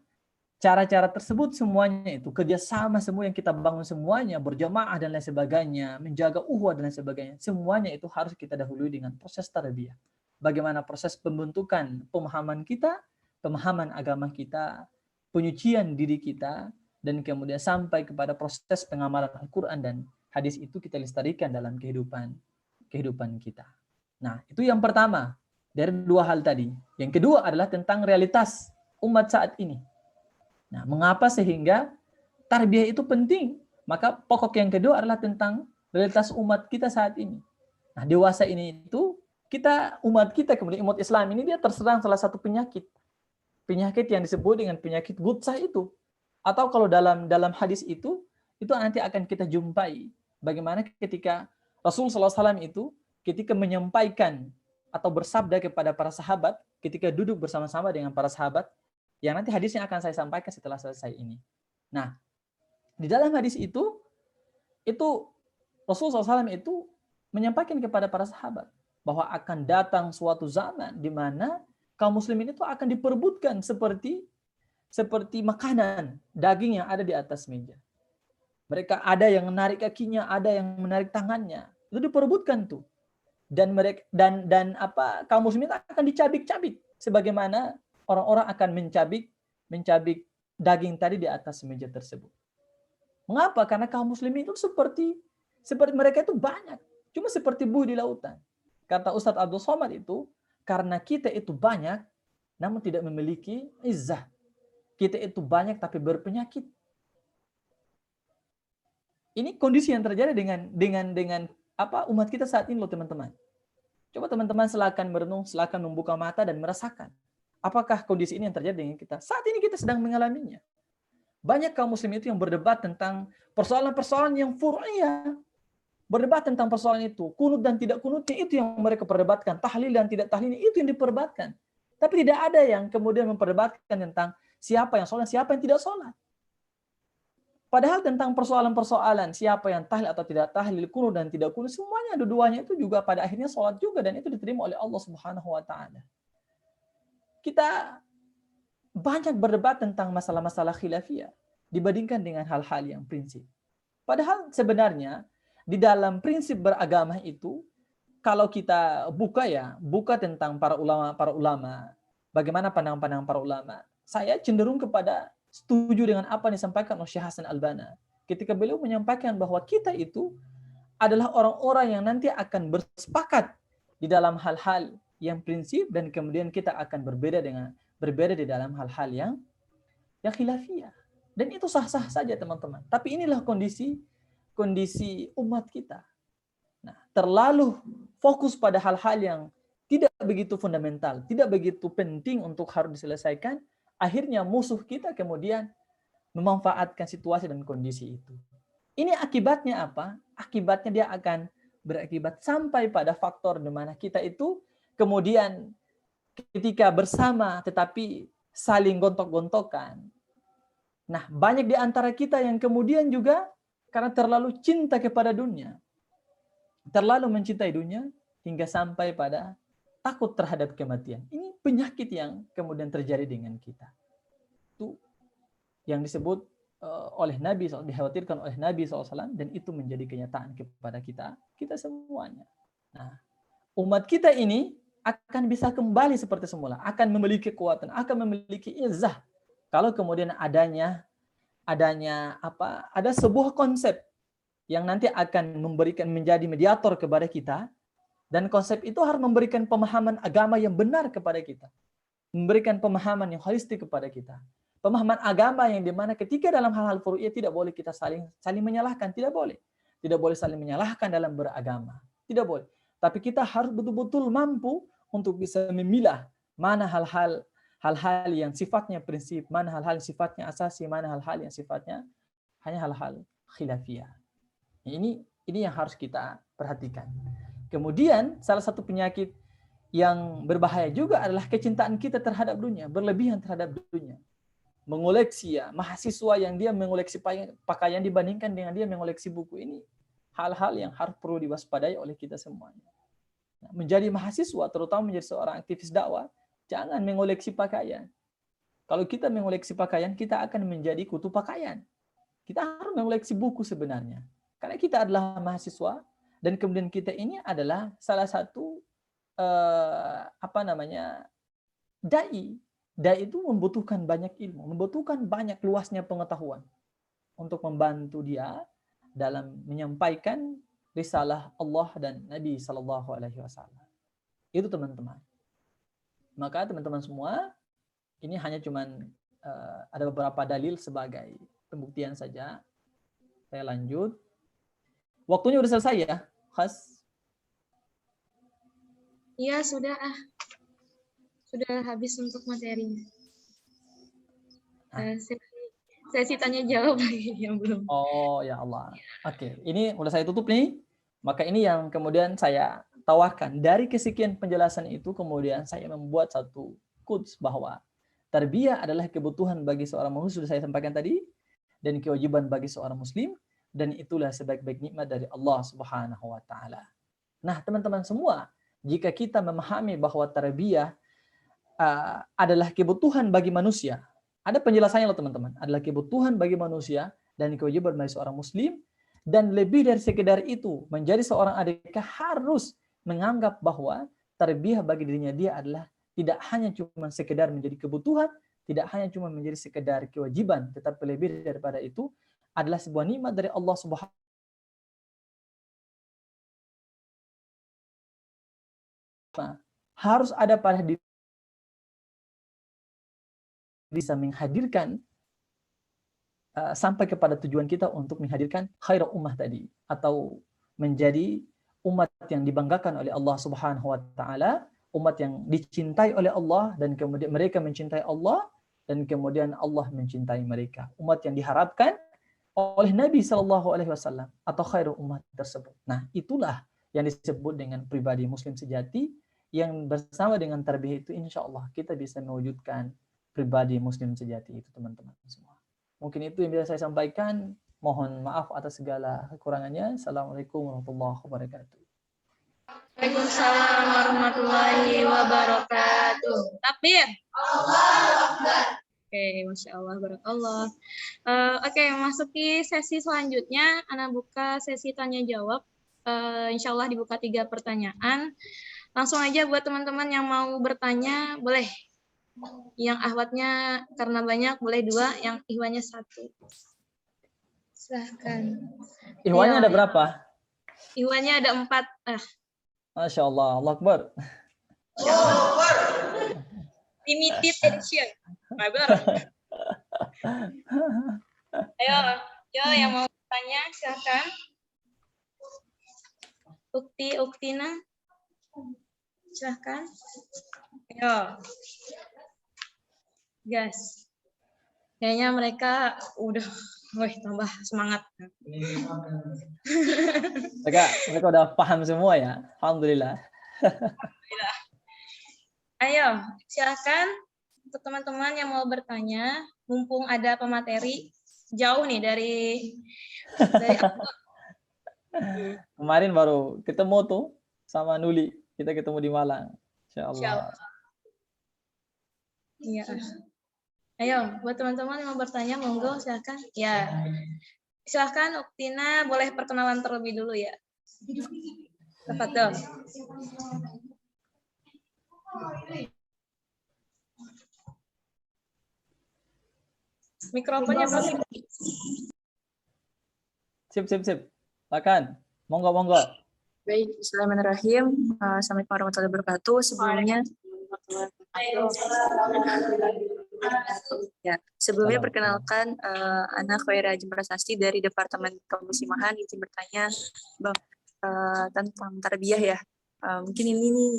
cara-cara tersebut semuanya itu kerjasama semua yang kita bangun semuanya, berjamaah dan lain sebagainya, menjaga uhwah dan lain sebagainya, semuanya itu harus kita dahului dengan proses tarbiyah. Bagaimana proses pembentukan pemahaman kita, pemahaman agama kita, penyucian diri kita, dan kemudian sampai kepada proses pengamalan Al-Quran dan hadis itu kita lestarikan dalam kehidupan kita. Nah, itu yang pertama dari dua hal tadi. Yang kedua adalah tentang realitas umat saat ini. Nah, mengapa sehingga tarbiyah itu penting? Maka pokok yang kedua adalah tentang realitas umat kita saat ini. Nah, dewasa ini itu umat kita kemudian umat Islam ini dia terserang salah satu penyakit. Penyakit yang disebut dengan penyakit gutsah itu. Atau kalau dalam hadis itu nanti akan kita jumpai bagaimana ketika Rasulullah SAW itu ketika menyampaikan atau bersabda kepada para sahabat ketika duduk bersama-sama dengan para sahabat, yang nanti hadisnya akan saya sampaikan setelah selesai ini. Nah, di dalam hadis itu Rasulullah SAW itu menyampaikan kepada para sahabat bahwa akan datang suatu zaman di mana kaum muslimin itu akan diperebutkan seperti makanan, daging yang ada di atas meja. Mereka ada yang menarik kakinya, ada yang menarik tangannya. Itu diperebutkan tuh. Dan kaum muslimin akan dicabik-cabik sebagaimana orang-orang akan mencabik daging tadi di atas meja tersebut. Mengapa? Karena kaum muslimin itu seperti mereka itu banyak. Cuma seperti buih di lautan. Kata Ustadz Abdul Somad itu, karena kita itu banyak, namun tidak memiliki izzah. Kita itu banyak tapi berpenyakit. Ini kondisi yang terjadi dengan umat kita saat ini loh teman-teman. Coba teman-teman silakan merenung, silakan membuka mata dan merasakan. Apakah kondisi ini yang terjadi dengan kita? Saat ini kita sedang mengalaminya. Banyak kaum muslim itu yang berdebat tentang persoalan-persoalan yang fur'iyah. Berdebat tentang persoalan itu. Kunut dan tidak kunutnya itu yang mereka perdebatkan. Tahlil dan tidak tahlilnya itu yang diperdebatkan. Tapi tidak ada yang kemudian memperdebatkan tentang siapa yang sholat, siapa yang tidak sholat. Padahal tentang persoalan-persoalan siapa yang tahlil atau tidak tahlil, kunut dan tidak kunut, semuanya dua-duanya itu juga pada akhirnya sholat juga dan itu diterima oleh Allah Subhanahu wa taala. Kita banyak berdebat tentang masalah-masalah khilafiyah dibandingkan dengan hal-hal yang prinsip. Padahal sebenarnya di dalam prinsip beragama itu kalau kita buka tentang para ulama, bagaimana pandangan-pandangan para ulama. Saya cenderung kepada setuju dengan apa yang disampaikan oleh Syekh Hasan Al-Banna ketika beliau menyampaikan bahwa kita itu adalah orang-orang yang nanti akan bersepakat di dalam hal-hal yang prinsip dan kemudian kita akan berbeda di dalam hal-hal yang khilafiyah. Dan itu sah-sah saja teman-teman. Tapi inilah kondisi umat kita. Nah, terlalu fokus pada hal-hal yang tidak begitu fundamental, tidak begitu penting untuk harus diselesaikan, akhirnya musuh kita kemudian memanfaatkan situasi dan kondisi itu. Ini akibatnya apa? Akibatnya dia akan berakibat sampai pada faktor di mana kita itu kemudian ketika bersama tetapi saling gontok-gontokan. Nah, banyak di antara kita yang kemudian juga karena terlalu cinta kepada dunia, terlalu mencintai dunia hingga sampai pada takut terhadap kematian. Ini penyakit yang kemudian terjadi dengan kita. Itu yang disebut oleh Nabi, dikhawatirkan oleh Nabi SAW, dan itu menjadi kenyataan kepada kita semuanya. Nah, umat kita ini akan bisa kembali seperti semula, akan memiliki kekuatan, akan memiliki izzah. Kalau kemudian ada sebuah konsep yang nanti akan menjadi mediator kepada kita, dan konsep itu harus memberikan pemahaman agama yang benar kepada kita, memberikan pemahaman yang holistik kepada kita, pemahaman agama yang dimana ketika dalam hal-hal furu'iyah tidak boleh kita saling menyalahkan, tidak boleh saling menyalahkan dalam beragama, tidak boleh. Tapi kita harus betul-betul mampu untuk bisa memilah mana hal-hal yang sifatnya prinsip, mana hal-hal yang sifatnya asasi, mana hal-hal yang sifatnya hanya hal-hal khilafiyah. Ini yang harus kita perhatikan. Kemudian salah satu penyakit yang berbahaya juga adalah kecintaan kita terhadap dunia, berlebihan terhadap dunia. Mengoleksi mahasiswa yang dia mengoleksi pakaian dibandingkan dengan dia mengoleksi buku, ini hal-hal yang harus perlu diwaspadai oleh kita semuanya. Menjadi mahasiswa, terutama menjadi seorang aktivis dakwah, jangan mengoleksi pakaian. Kalau kita mengoleksi pakaian, kita akan menjadi kutu pakaian. Kita harus mengoleksi buku sebenarnya. Karena kita adalah mahasiswa dan kemudian kita ini adalah salah satu dai. Dai itu membutuhkan banyak ilmu, membutuhkan banyak luasnya pengetahuan untuk membantu dia dalam menyampaikan risalah Allah dan Nabi Sallallahu Alaihi Wasallam. Itu teman-teman. Maka teman-teman semua, ini hanya cuman ada beberapa dalil sebagai pembuktian saja. Saya lanjut. Waktunya udah selesai ya, Khas? Iya, sudah sudah habis untuk materinya. Sesi tanya jawab lagi yang belum. Oh ya Allah. Oke, ini udah saya tutup nih. Maka ini yang kemudian saya tawarkan. Dari kesekian penjelasan itu kemudian saya membuat satu quotes bahwa tarbiyah adalah kebutuhan bagi seorang manusia, sudah saya sampaikan tadi, dan kewajiban bagi seorang muslim, dan itulah sebaik-baik nikmat dari Allah Subhanahu wa taala. Nah, teman-teman semua, jika kita memahami bahwa tarbiyah adalah kebutuhan bagi manusia, ada penjelasannya loh teman-teman, adalah kebutuhan bagi manusia dan kewajiban bagi seorang muslim, dan lebih dari sekedar itu, menjadi seorang ADK harus menganggap bahwa tarbiyah bagi dirinya dia adalah tidak hanya cuma sekedar menjadi kebutuhan, tidak hanya cuma menjadi sekedar kewajiban, tetapi lebih daripada itu adalah sebuah nikmat dari Allah Subhanahu wa taala. Harus ada pada diri bisa menghadirkan sampai kepada tujuan kita untuk menghadirkan khairul ummah tadi, atau menjadi umat yang dibanggakan oleh Allah Subhanahu wa taala, umat yang dicintai oleh Allah dan kemudian mereka mencintai Allah dan kemudian Allah mencintai mereka. Umat yang diharapkan oleh Nabi Shallallahu alaihi wasallam atau khairul ummah tersebut. Nah, itulah yang disebut dengan pribadi muslim sejati, yang bersama dengan tarbiyah itu insya Allah kita bisa mewujudkan pribadi muslim sejati itu, teman-teman semua. Mungkin itu yang bisa saya sampaikan. Mohon maaf atas segala kekurangannya. Assalamualaikum warahmatullahi wabarakatuh. Waalaikumsalam warahmatullahi wabarakatuh. Takbir. Oke, Masya Allah, barakallah. Oke, memasuki sesi selanjutnya, Ana buka sesi tanya jawab. Insya Allah dibuka 3 pertanyaan. Langsung aja buat teman-teman yang mau bertanya, boleh. Yang ahwatnya karena banyak, boleh 2, yang ihwannya 1. Silahkan. Ihwannya ada berapa? Ihwannya ada 4. Masya Allah, Allah Akbar. Limited edition. Ayo yang mau tanya silakan. Uktina, silakan. Ayo, gas. Kayaknya mereka udah, tambah semangat. Mereka udah paham semua ya. Alhamdulillah. Ayo, silakan untuk teman-teman yang mau bertanya, mumpung ada pemateri jauh nih dari Kemarin baru ketemu tuh sama Nuli, kita ketemu di Malang. Insyaallah. Iya. Ayo, buat teman-teman yang mau bertanya, monggo silakan. Ya, silakan Uktina, boleh perkenalan terlebih dulu ya. Tafadhol. Mikrofonnya belum. Sip. Silakan. Monggo. Baik, bismillahirrahmanirrahim. Assalamualaikum warahmatullahi wabarakatuh. Sebelumnya perkenalkan Ana Khaira Jemprasasti dari Departemen Kemusimahan. Izin bertanya tentang tarbiyah ya. Mungkin ini nih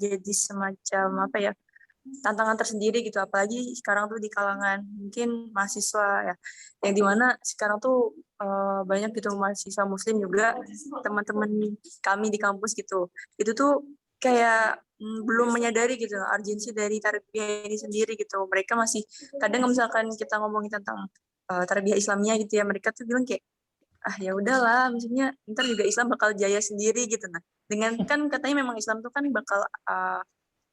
jadi semacam apa ya, tantangan tersendiri gitu, apalagi sekarang tuh di kalangan mungkin mahasiswa ya, yang dimana sekarang tuh banyak gitu mahasiswa muslim juga, teman-teman kami di kampus gitu, itu tuh kayak belum menyadari gitu urgensi dari tarbiyah ini sendiri gitu. Mereka masih kadang misalkan kita ngomongin tentang tarbiyah Islamnya gitu ya, mereka tuh bilang kayak ya udahlah, maksudnya ntar juga Islam bakal jaya sendiri gitu. Nah, dengan kan katanya memang Islam tuh kan bakal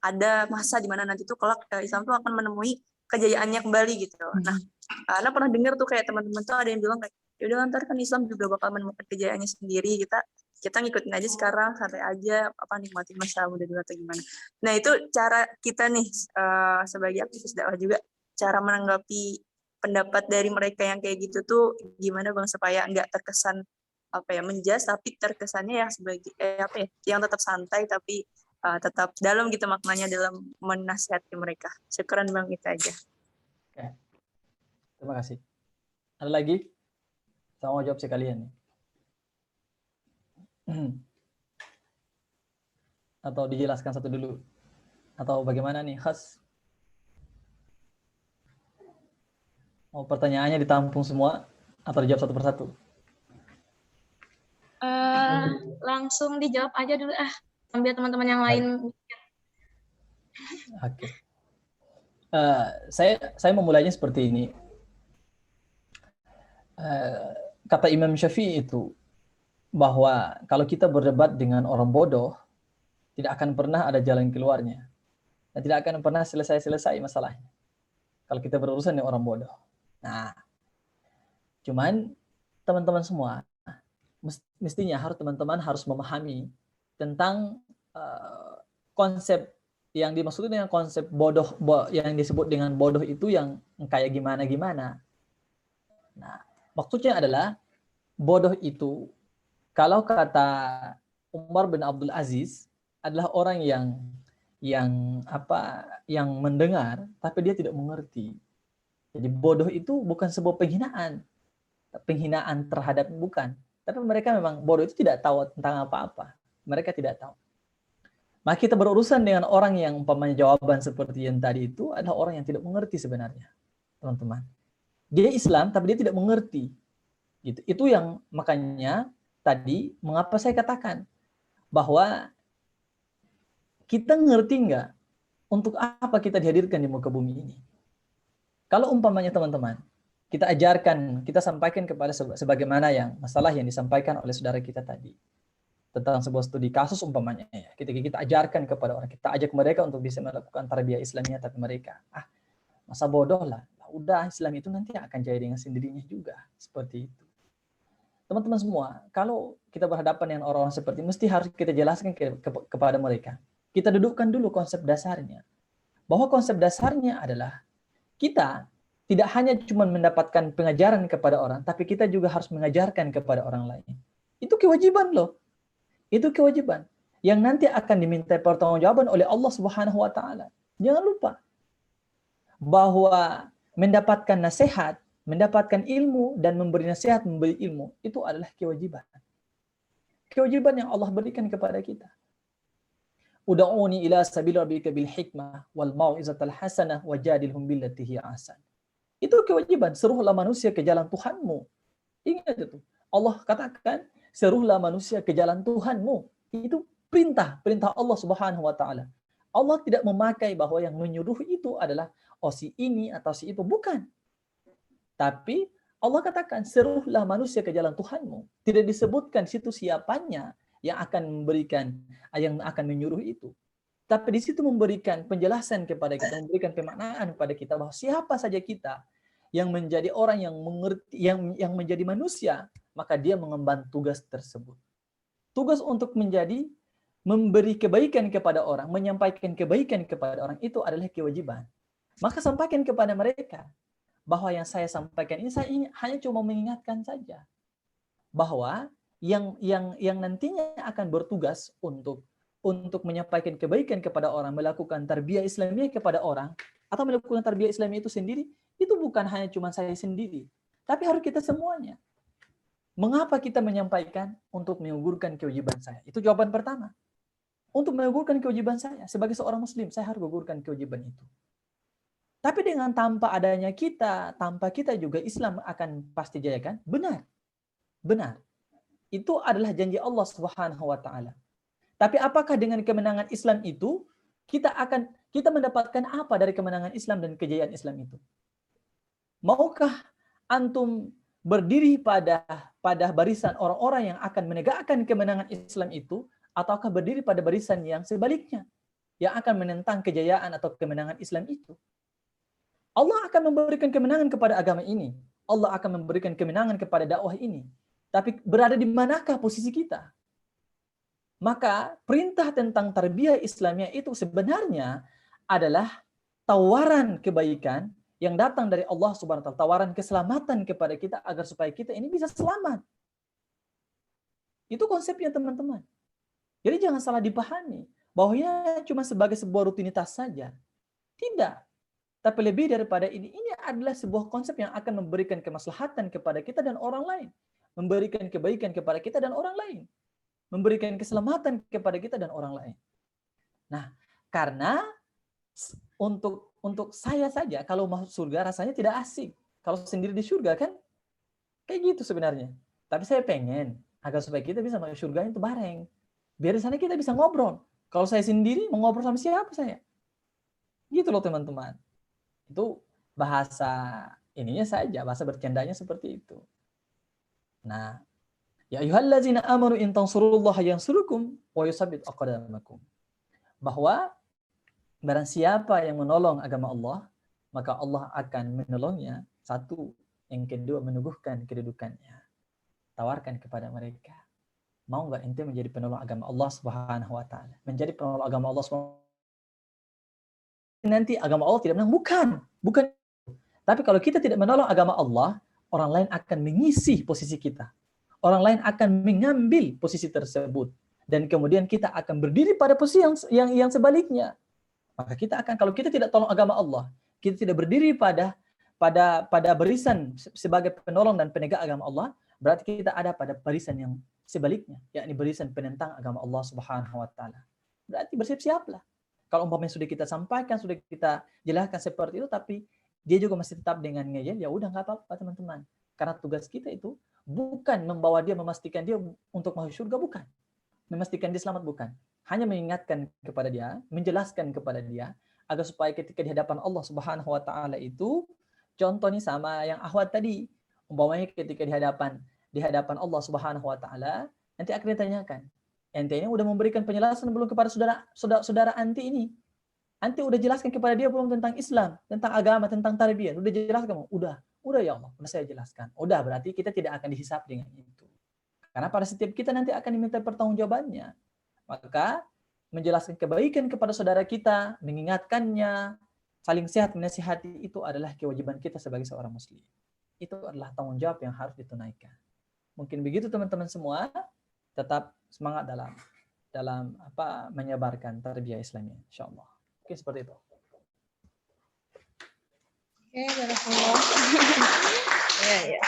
ada masa di mana nanti tuh kelak Islam tuh akan menemui kejayaannya kembali gitu. Nah, Ana pernah dengar tuh kayak teman-teman tuh ada yang bilang kayak, ya udah ntar kan Islam juga bakal menemukan kejayaannya sendiri, kita ngikutin aja sekarang, santai aja, nikmatin masa muda dulu atau gimana. Nah, itu cara kita nih sebagai aktivis dakwah juga, cara menanggapi pendapat dari mereka yang kayak gitu tuh gimana Bang, supaya nggak terkesan menjas, tapi terkesannya yang sebagai yang tetap santai tapi tetap dalam gitu maknanya dalam menasihati mereka. Syukuran Bang, itu aja. Oke. Terima kasih. Ada lagi? Saya mau jawab sekalian nih. Atau dijelaskan satu dulu? Atau bagaimana nih, khas? Mau pertanyaannya ditampung semua atau dijawab satu persatu? Langsung dijawab aja dulu sambil teman-teman yang lain. Oke. Saya memulainya seperti ini. Kata Imam Syafi'i itu bahwa kalau kita berdebat dengan orang bodoh, tidak akan pernah ada jalan keluarnya dan tidak akan pernah selesai masalahnya kalau kita berurusan dengan orang bodoh. Nah, cuman teman-teman semua mestinya teman-teman harus memahami tentang konsep yang dimaksud dengan konsep bodoh yang disebut dengan bodoh itu yang kayak gimana. Nah, maksudnya adalah bodoh itu kalau kata Umar bin Abdul Aziz adalah orang yang mendengar tapi dia tidak mengerti. Jadi bodoh itu bukan sebuah penghinaan terhadap bukan. Tapi mereka memang bodoh itu tidak tahu tentang apa-apa. Mereka tidak tahu. Maka kita berurusan dengan orang yang umpamanya jawaban seperti yang tadi itu adalah orang yang tidak mengerti sebenarnya, teman-teman. Dia Islam tapi dia tidak mengerti. Gitu. Itu yang makanya tadi mengapa saya katakan bahwa kita ngerti nggak untuk apa kita dihadirkan di muka bumi ini. Kalau umpamanya teman-teman, kita ajarkan, kita sampaikan kepada sebagaimana yang masalah yang disampaikan oleh saudara kita tadi tentang sebuah studi kasus umpamanya ya. Kita ajarkan kepada orang, kita ajak mereka untuk bisa melakukan tarbiyah Islamiyah, tapi mereka masa bodoh lah. Udah Islam itu nanti akan jadi dengan sendirinya juga, seperti itu. Teman-teman semua, kalau kita berhadapan dengan orang-orang seperti ini, mesti harus kita jelaskan kepada mereka. Kita dudukkan dulu konsep dasarnya. Bahwa konsep dasarnya adalah kita tidak hanya cuma mendapatkan pengajaran kepada orang, tapi kita juga harus mengajarkan kepada orang lain. Itu kewajiban loh. Itu kewajiban yang nanti akan diminta pertanggungjawaban oleh Allah Subhanahu wa taala. Jangan lupa bahwa mendapatkan nasihat, mendapatkan ilmu dan memberi nasihat, memberi ilmu itu adalah kewajiban. Kewajiban yang Allah berikan kepada kita. Ud'uni ila sabili rabbika bil hikmah wal mau'izatil hasanah wajadilhum billati hiya ahsan. Itu kewajiban, seruhlah manusia ke jalan Tuhanmu. Ingat itu. Allah katakan, seruhlah manusia ke jalan Tuhanmu. Itu perintah Allah Subhanahu wa taala. Allah tidak memakai bahwa yang menyuruh itu adalah si ini atau si itu, bukan. Tapi Allah katakan, seruhlah manusia ke jalan Tuhanmu. Tidak disebutkan situ siapanya yang akan memberikan, yang akan menyuruh itu. Tapi di situ memberikan penjelasan kepada kita, memberikan pemaknaan kepada kita bahwa siapa saja kita yang menjadi orang yang mengerti, yang menjadi manusia, maka dia mengemban tugas tersebut. Tugas untuk memberi kebaikan kepada orang, menyampaikan kebaikan kepada orang, itu adalah kewajiban. Maka sampaikan kepada mereka bahwa yang saya sampaikan ini, saya hanya cuma mengingatkan saja bahwa yang nantinya akan bertugas untuk menyampaikan kebaikan kepada orang, melakukan tarbiyah Islamiyah kepada orang, atau melakukan tarbiyah Islamiyah itu sendiri, itu bukan hanya cuma saya sendiri, tapi harus kita semuanya. Mengapa kita menyampaikan? Untuk menggugurkan kewajiban saya. Itu jawaban pertama. Untuk menggugurkan kewajiban saya. Sebagai seorang muslim, saya harus gugurkan kewajiban itu. Tapi dengan tanpa adanya kita, tanpa kita juga Islam akan pasti jaya kan? Benar. Benar. Itu adalah janji Allah Subhanahu wa taala. Tapi apakah dengan kemenangan Islam itu kita mendapatkan apa dari kemenangan Islam dan kejayaan Islam itu? Maukah antum berdiri pada barisan orang-orang yang akan menegakkan kemenangan Islam itu, ataukah berdiri pada barisan yang sebaliknya, yang akan menentang kejayaan atau kemenangan Islam itu? Allah akan memberikan kemenangan kepada agama ini. Allah akan memberikan kemenangan kepada dakwah ini. Tapi berada di manakah posisi kita? Maka perintah tentang tarbiyah Islamiyah itu sebenarnya adalah tawaran kebaikan yang datang dari Allah Subhanahu wa taala, tawaran keselamatan kepada kita agar supaya kita ini bisa selamat. Itu konsepnya, teman-teman. Jadi jangan salah dipahami bahwa ya cuma sebagai sebuah rutinitas saja. Tidak. Tapi lebih daripada ini adalah sebuah konsep yang akan memberikan kemaslahatan kepada kita dan orang lain. Memberikan kebaikan kepada kita dan orang lain. Memberikan keselamatan kepada kita dan orang lain. Nah, karena untuk saya saja, kalau masuk surga rasanya tidak asik. Kalau sendiri di surga kan, kayak gitu sebenarnya. Tapi saya pengen, agar supaya kita bisa masuk surga itu bareng. Biar di sana kita bisa ngobrol. Kalau saya sendiri, mau ngobrol sama siapa saya? Gitu loh teman-teman. Itu bahasa ininya saja, bahasa bercandanya seperti itu. Nah, ya ayyuhallazina amanu in tansurullaha yansurukum wa yusabbit aqdamakum. Bahwa barang siapa yang menolong agama Allah, maka Allah akan menolongnya. Satu, yang kedua meneguhkan kedudukannya. Tawarkan kepada mereka. Mau nggak ente menjadi penolong agama Allah Subhanahu wa taala? Menjadi penolong agama Allah Subhanahu nanti agama Allah tidak menang, bukan. Tapi kalau kita tidak menolong agama Allah, orang lain akan mengisi posisi kita. Orang lain akan mengambil posisi tersebut dan kemudian kita akan berdiri pada posisi yang sebaliknya. Maka kita akan, kalau kita tidak tolong agama Allah, kita tidak berdiri pada barisan sebagai penolong dan penegak agama Allah, berarti kita ada pada barisan yang sebaliknya, yakni barisan penentang agama Allah Subhanahu wa taala. Berarti bersiap-siaplah. Kalau umpamanya sudah kita sampaikan, sudah kita jelaskan seperti itu, tapi dia juga masih tetap dengan ngeyel, ya udah nggak apa-apa teman-teman. Karena tugas kita itu bukan membawa dia, memastikan dia untuk masuk surga, bukan. Memastikan dia selamat, bukan. Hanya mengingatkan kepada dia, menjelaskan kepada dia, agar supaya ketika di hadapan Allah Subhanahu wa taala itu, contohnya sama yang Ahwat tadi, umpamanya ketika di hadapan Allah Subhanahu wa taala, nanti akan ditanyakan, ente ini udah memberikan penjelasan belum kepada saudara anti ini? Anti udah jelaskan kepada dia belum tentang Islam, tentang agama, tentang tarbiyah? Udah jelaskan? Udah ya Allah, udah saya jelaskan. Udah, berarti kita tidak akan dihisap dengan itu. Karena pada setiap kita nanti akan diminta pertanggungjawabannya. Maka menjelaskan kebaikan kepada saudara kita, mengingatkannya, saling sehat, menasihati, itu adalah kewajiban kita sebagai seorang muslim. Itu adalah tanggung jawab yang harus ditunaikan. Mungkin begitu teman-teman semua. Tetap semangat dalam menyebarkan tarbiyah Islamiyah, insyaallah. Oke, seperti itu. Oke, barakallah. Ya.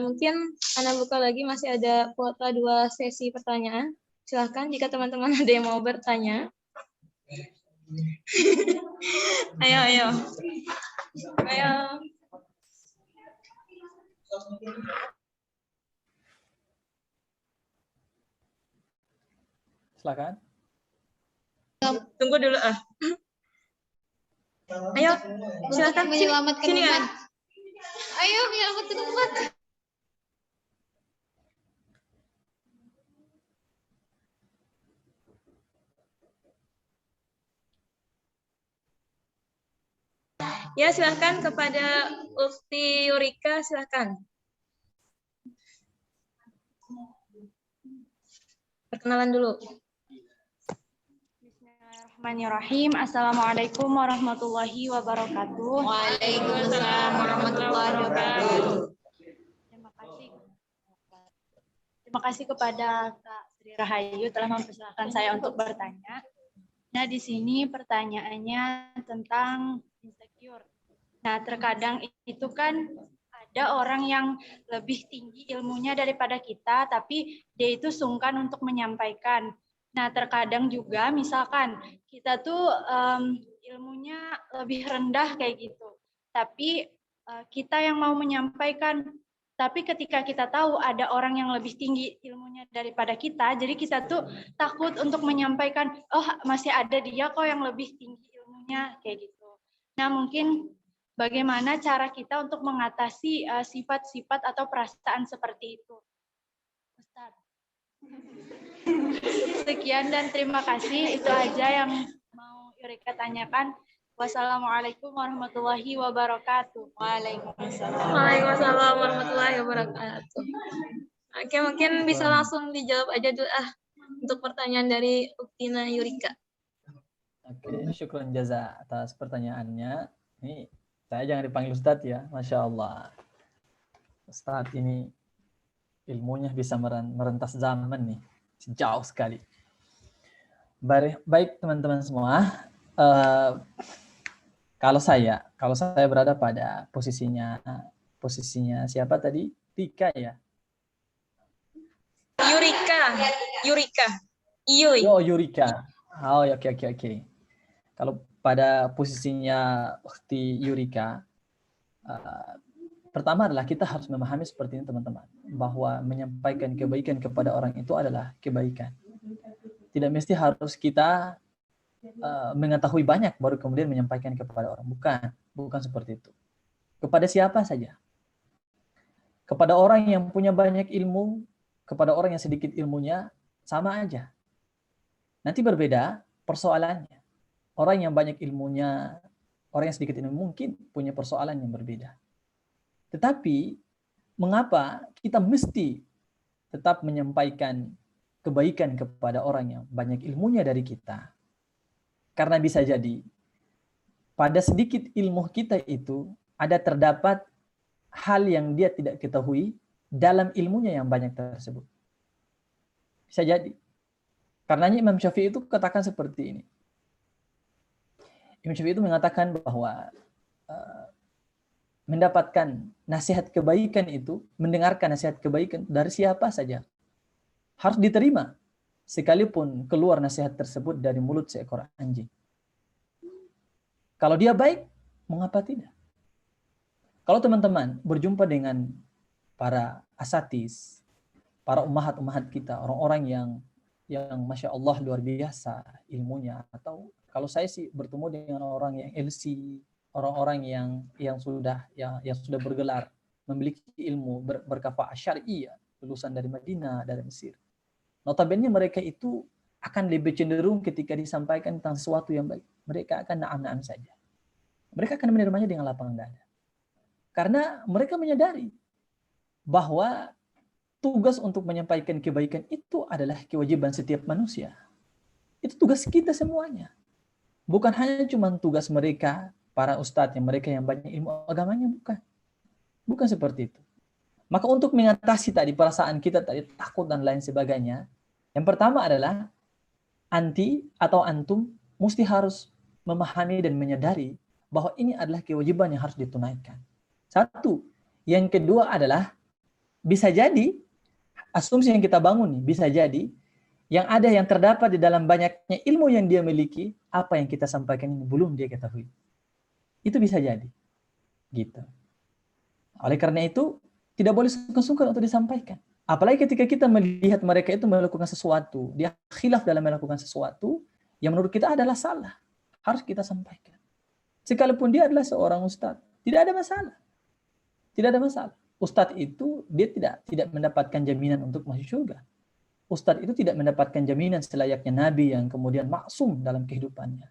Mungkin Ana buka lagi, masih ada kuota 2 sesi pertanyaan. Silahkan jika teman-teman ada yang mau bertanya. Ayo. Silakan. Tunggu dulu Ayo, silakan menyelamatkan sini umat. kan. Ayo menyelamatkan umat. Ya, silakan kepada Ufti Yurika, silakan. Perkenalan dulu. Bismillahirrahmanirrahim. Assalamualaikum warahmatullahi wabarakatuh. Waalaikumsalam warahmatullahi wabarakatuh. Terima kasih kepada Kak Sri Rahayu telah mempersilahkan saya untuk bertanya. Nah, di sini pertanyaannya tentang insecure. Nah, terkadang itu kan ada orang yang lebih tinggi ilmunya daripada kita, tapi dia itu sungkan untuk menyampaikan. Nah, terkadang juga misalkan kita tuh ilmunya lebih rendah kayak gitu, tapi kita yang mau menyampaikan, tapi ketika kita tahu ada orang yang lebih tinggi ilmunya daripada kita, jadi kita tuh takut untuk menyampaikan, oh masih ada dia kok yang lebih tinggi ilmunya kayak gitu. Nah, mungkin bagaimana cara kita untuk mengatasi sifat-sifat atau perasaan seperti itu? Ustaz. Sekian dan terima kasih. Itu aja yang mau Yurika tanyakan. Wassalamualaikum warahmatullahi wabarakatuh. Waalaikumsalam warahmatullahi wabarakatuh. Oke, mungkin bisa langsung dijawab aja dulu untuk pertanyaan dari Uktina Yurika. Oke, syukran jaza atas pertanyaannya. Ini saya jangan dipanggil Ustadz ya, Masya Allah. Ustadz ini ilmunya bisa merentas zaman nih, jauh sekali. Baik teman-teman semua, kalau saya berada pada posisinya siapa tadi? Tika ya? Yurika. Iyuy. Oh, Yurika. Oh, oke. Kalau pada posisinya Ukhti Yurika, pertama adalah kita harus memahami seperti ini teman-teman, bahwa menyampaikan kebaikan kepada orang itu adalah kebaikan. Tidak mesti harus kita mengetahui banyak baru kemudian menyampaikan kepada orang. Bukan seperti itu. Kepada siapa saja. Kepada orang yang punya banyak ilmu, kepada orang yang sedikit ilmunya, sama aja. Nanti berbeda persoalannya. Orang yang banyak ilmunya, orang yang sedikit ilmu mungkin punya persoalan yang berbeda. Tetapi, mengapa kita mesti tetap menyampaikan kebaikan kepada orang yang banyak ilmunya dari kita? Karena bisa jadi, pada sedikit ilmu kita itu, terdapat hal yang dia tidak ketahui dalam ilmunya yang banyak tersebut. Bisa jadi. Karenanya Imam Syafi'i itu katakan seperti ini. Imam Syafi'i itu mengatakan bahwa mendapatkan nasihat kebaikan itu, mendengarkan nasihat kebaikan dari siapa saja, harus diterima, sekalipun keluar nasihat tersebut dari mulut seekor anjing. Kalau dia baik, mengapa tidak? Kalau teman-teman berjumpa dengan para asatis, para ummahat-ummahat kita, orang-orang yang Masya Allah luar biasa ilmunya, atau kalau saya sih bertemu dengan orang yang LC, orang-orang yang sudah bergelar, memiliki ilmu berkafaah syar'iyyah, lulusan dari Madinah, dari Mesir. Notabene mereka itu akan lebih cenderung ketika disampaikan tentang sesuatu yang baik, mereka akan na'am-na'am saja. Mereka akan menerimanya dengan lapang dada. Karena mereka menyadari bahwa tugas untuk menyampaikan kebaikan itu adalah kewajiban setiap manusia. Itu tugas kita semuanya. Bukan hanya cuma tugas mereka, para ustadz, mereka yang banyak ilmu agamanya, bukan. Bukan seperti itu. Maka untuk mengatasi tadi perasaan kita tadi, takut dan lain sebagainya, yang pertama adalah antum mesti harus memahami dan menyadari bahwa ini adalah kewajiban yang harus ditunaikan. Satu. Yang kedua adalah bisa jadi asumsi yang kita bangun nih, bisa jadi yang terdapat di dalam banyaknya ilmu yang dia miliki, apa yang kita sampaikan ini belum dia ketahui. Itu bisa jadi. Gitu. Oleh karena itu, tidak boleh sungkan-sungkan untuk disampaikan. Apalagi ketika kita melihat mereka itu melakukan sesuatu, dia khilaf dalam melakukan sesuatu yang menurut kita adalah salah. Harus kita sampaikan. Sekalipun dia adalah seorang ustadz, tidak ada masalah. Tidak ada masalah. Ustadz itu dia tidak mendapatkan jaminan untuk masuk surga. Ustadz itu tidak mendapatkan jaminan selayaknya nabi yang kemudian maksum dalam kehidupannya.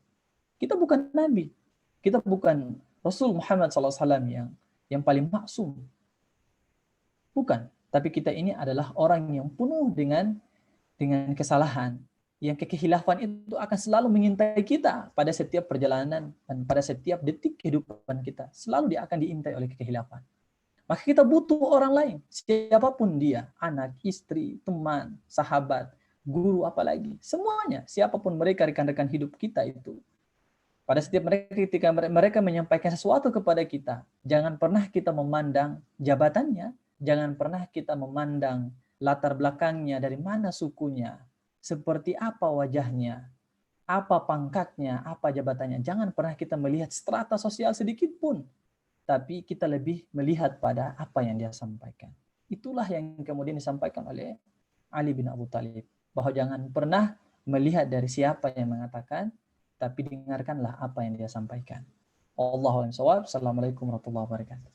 Kita bukan nabi. Kita bukan Rasul Muhammad SAW yang paling maksum. Bukan. Tapi kita ini adalah orang yang penuh dengan kesalahan. Yang kekhilafan itu akan selalu mengintai kita pada setiap perjalanan dan pada setiap detik kehidupan kita. Selalu dia akan diintai oleh kekhilafan. Maka kita butuh orang lain, siapapun dia, anak, istri, teman, sahabat, guru, apalagi, semuanya, siapapun mereka, rekan-rekan hidup kita itu. Pada setiap mereka, ketika mereka menyampaikan sesuatu kepada kita, jangan pernah kita memandang jabatannya, jangan pernah kita memandang latar belakangnya, dari mana sukunya, seperti apa wajahnya, apa pangkatnya, apa jabatannya. Jangan pernah kita melihat strata sosial sedikit pun. Tapi kita lebih melihat pada apa yang dia sampaikan. Itulah yang kemudian disampaikan oleh Ali bin Abu Thalib. Bahwa jangan pernah melihat dari siapa yang mengatakan, tapi dengarkanlah apa yang dia sampaikan. Allahu a'lam bishawab. Assalamualaikum warahmatullahi wabarakatuh.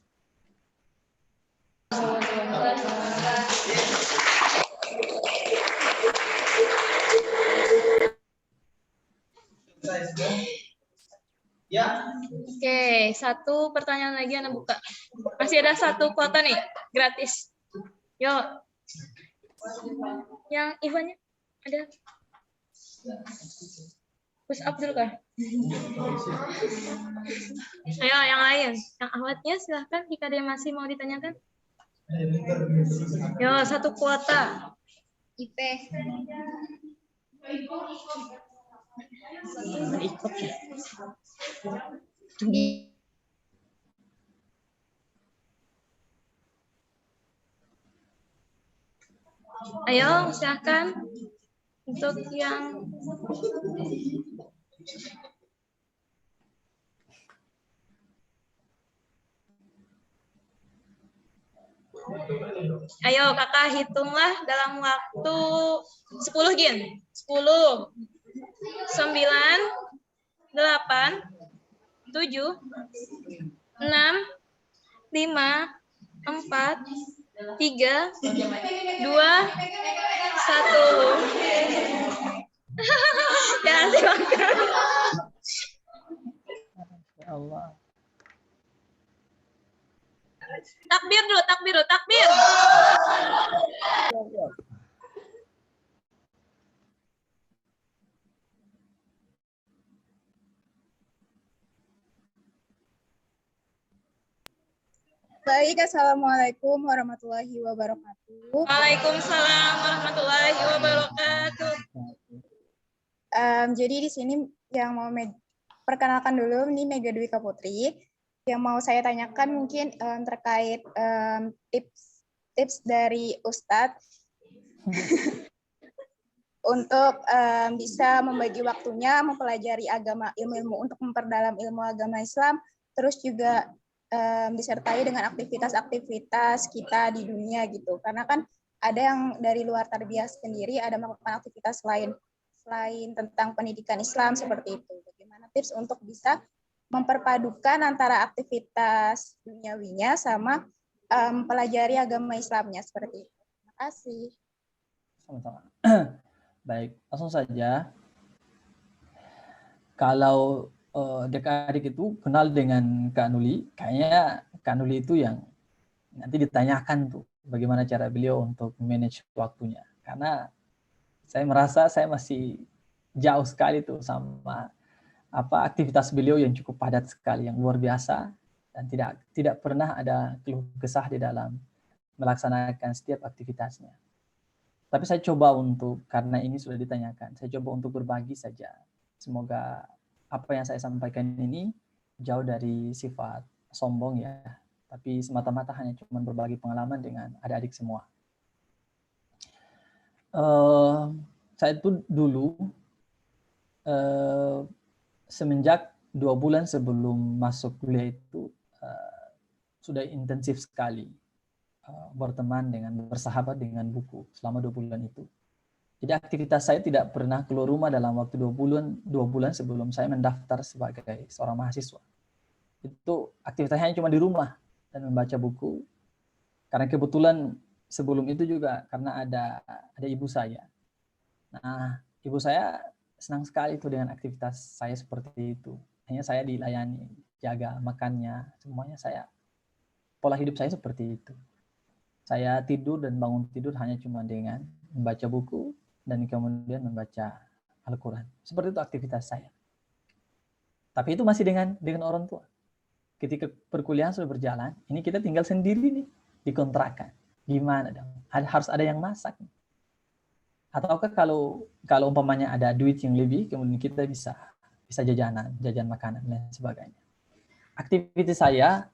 Oke, satu pertanyaan lagi Ana buka. Masih ada satu kuota nih, gratis. Yuk. Yang Ivannya ada. Push up dulu kan? Ayo yang lain. Yang awatnya silahkan jika ada yang masih mau ditanyakan. Yo, satu kuota. IP. Ayo, silahkan. Untuk yang ayo kakak hitunglah dalam waktu 10 Gin. 10, 9, 8, 7, 6, 5, 4, 3, 2, 1. Ya, silakan. Ya Allah. Takbir dulu, takbir dulu, takbir. Baik, Assalamualaikum warahmatullahi wabarakatuh. Waalaikumsalam warahmatullahi wabarakatuh. Jadi di sini yang mau perkenalkan dulu, ini Mega Dwi Kaputri. Yang mau saya tanyakan mungkin terkait tips dari Ustadz untuk bisa membagi waktunya mempelajari agama, ilmu-ilmu untuk memperdalam ilmu agama Islam, terus juga disertai dengan aktivitas-aktivitas kita di dunia gitu. Karena kan ada yang dari luar tarbiyah sendiri ada melakukan aktivitas selain tentang pendidikan Islam seperti itu. Bagaimana tips untuk bisa memperpadukan antara aktivitas duniawinya sama mempelajari agama Islamnya seperti itu. Terima kasih. Sama-sama. Baik, langsung saja. Kalau adik-adik itu kenal dengan Kak Nuli, kayaknya Kak Nuli itu yang nanti ditanyakan tuh bagaimana cara beliau untuk manage waktunya. Karena saya merasa saya masih jauh sekali tuh sama aktivitas beliau yang cukup padat sekali, yang luar biasa, dan tidak pernah ada keluh kesah di dalam melaksanakan setiap aktivitasnya. Tapi saya coba karena ini sudah ditanyakan, saya coba untuk berbagi saja. Semoga apa yang saya sampaikan ini jauh dari sifat sombong ya, tapi semata-mata hanya cuma berbagi pengalaman dengan adik-adik semua. Saya itu dulu semenjak 2 bulan sebelum masuk kuliah itu sudah intensif sekali berteman bersahabat dengan buku selama 2 bulan itu. Jadi aktivitas saya tidak pernah keluar rumah dalam waktu 2 bulan sebelum saya mendaftar sebagai seorang mahasiswa. Itu aktivitasnya cuma di rumah dan membaca buku. Karena kebetulan sebelum itu juga karena ada ibu saya. Nah, ibu saya senang sekali itu dengan aktivitas saya seperti itu. Hanya saya dilayani, jaga makannya, semuanya pola hidup saya seperti itu. Saya tidur dan bangun tidur hanya cuma dengan membaca buku dan kemudian membaca Al-Quran. Seperti itu aktivitas saya. Tapi itu masih dengan orang tua. Ketika perkuliahan sudah berjalan, ini kita tinggal sendiri nih, dikontrakan. Gimana dong? Harus ada yang masak. Ataukah kalau umpamanya ada duit yang lebih, kemudian kita bisa jajan makanan dan sebagainya. Aktivitas saya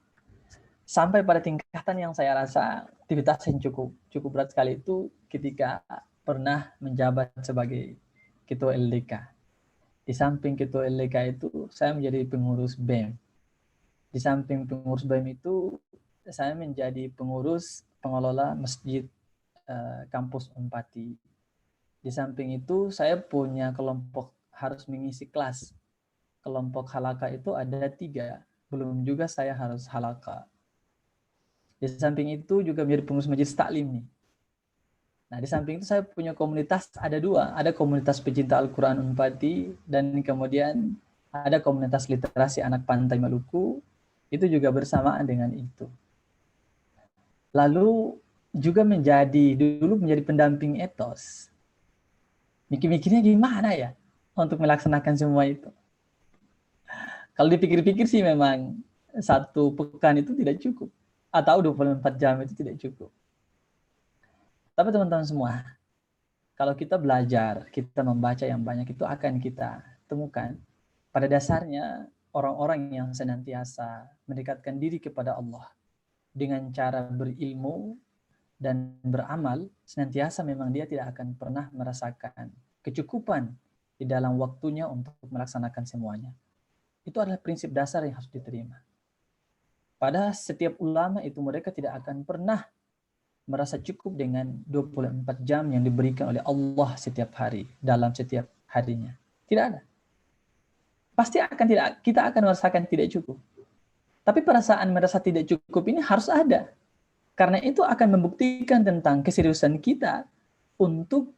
sampai pada tingkatan yang saya rasa aktivitas yang cukup berat sekali itu ketika pernah menjabat sebagai ketua LDK. Di samping ketua LDK itu saya menjadi pengurus BEM. Di samping pengurus BEM itu saya menjadi pengurus pengelola masjid kampus Unpati. Di samping itu saya punya kelompok harus mengisi kelas. Kelompok halaka itu ada 3. Belum juga saya harus halaka. Di samping itu juga menjadi pengurus majelis taklim nih. Nah, di samping itu saya punya komunitas ada 2. Ada komunitas pecinta Al-Quran Unpati dan kemudian ada komunitas literasi anak pantai Maluku, itu juga bersamaan dengan itu. Lalu juga dulu menjadi pendamping etos. Mikir-mikirnya gimana ya untuk melaksanakan semua itu. Kalau dipikir-pikir sih memang 1 pekan itu tidak cukup. Atau 24 jam itu tidak cukup. Tapi teman-teman semua, kalau kita belajar, kita membaca yang banyak, itu akan kita temukan pada dasarnya orang-orang yang senantiasa mendekatkan diri kepada Allah dengan cara berilmu dan beramal, senantiasa memang dia tidak akan pernah merasakan kecukupan di dalam waktunya untuk melaksanakan semuanya. Itu adalah prinsip dasar yang harus diterima. Pada setiap ulama itu mereka tidak akan pernah merasa cukup dengan 24 jam yang diberikan oleh Allah setiap hari, dalam setiap harinya. Tidak ada. Pasti kita akan merasakan tidak cukup. Tapi perasaan merasa tidak cukup ini harus ada. Karena itu akan membuktikan tentang keseriusan kita untuk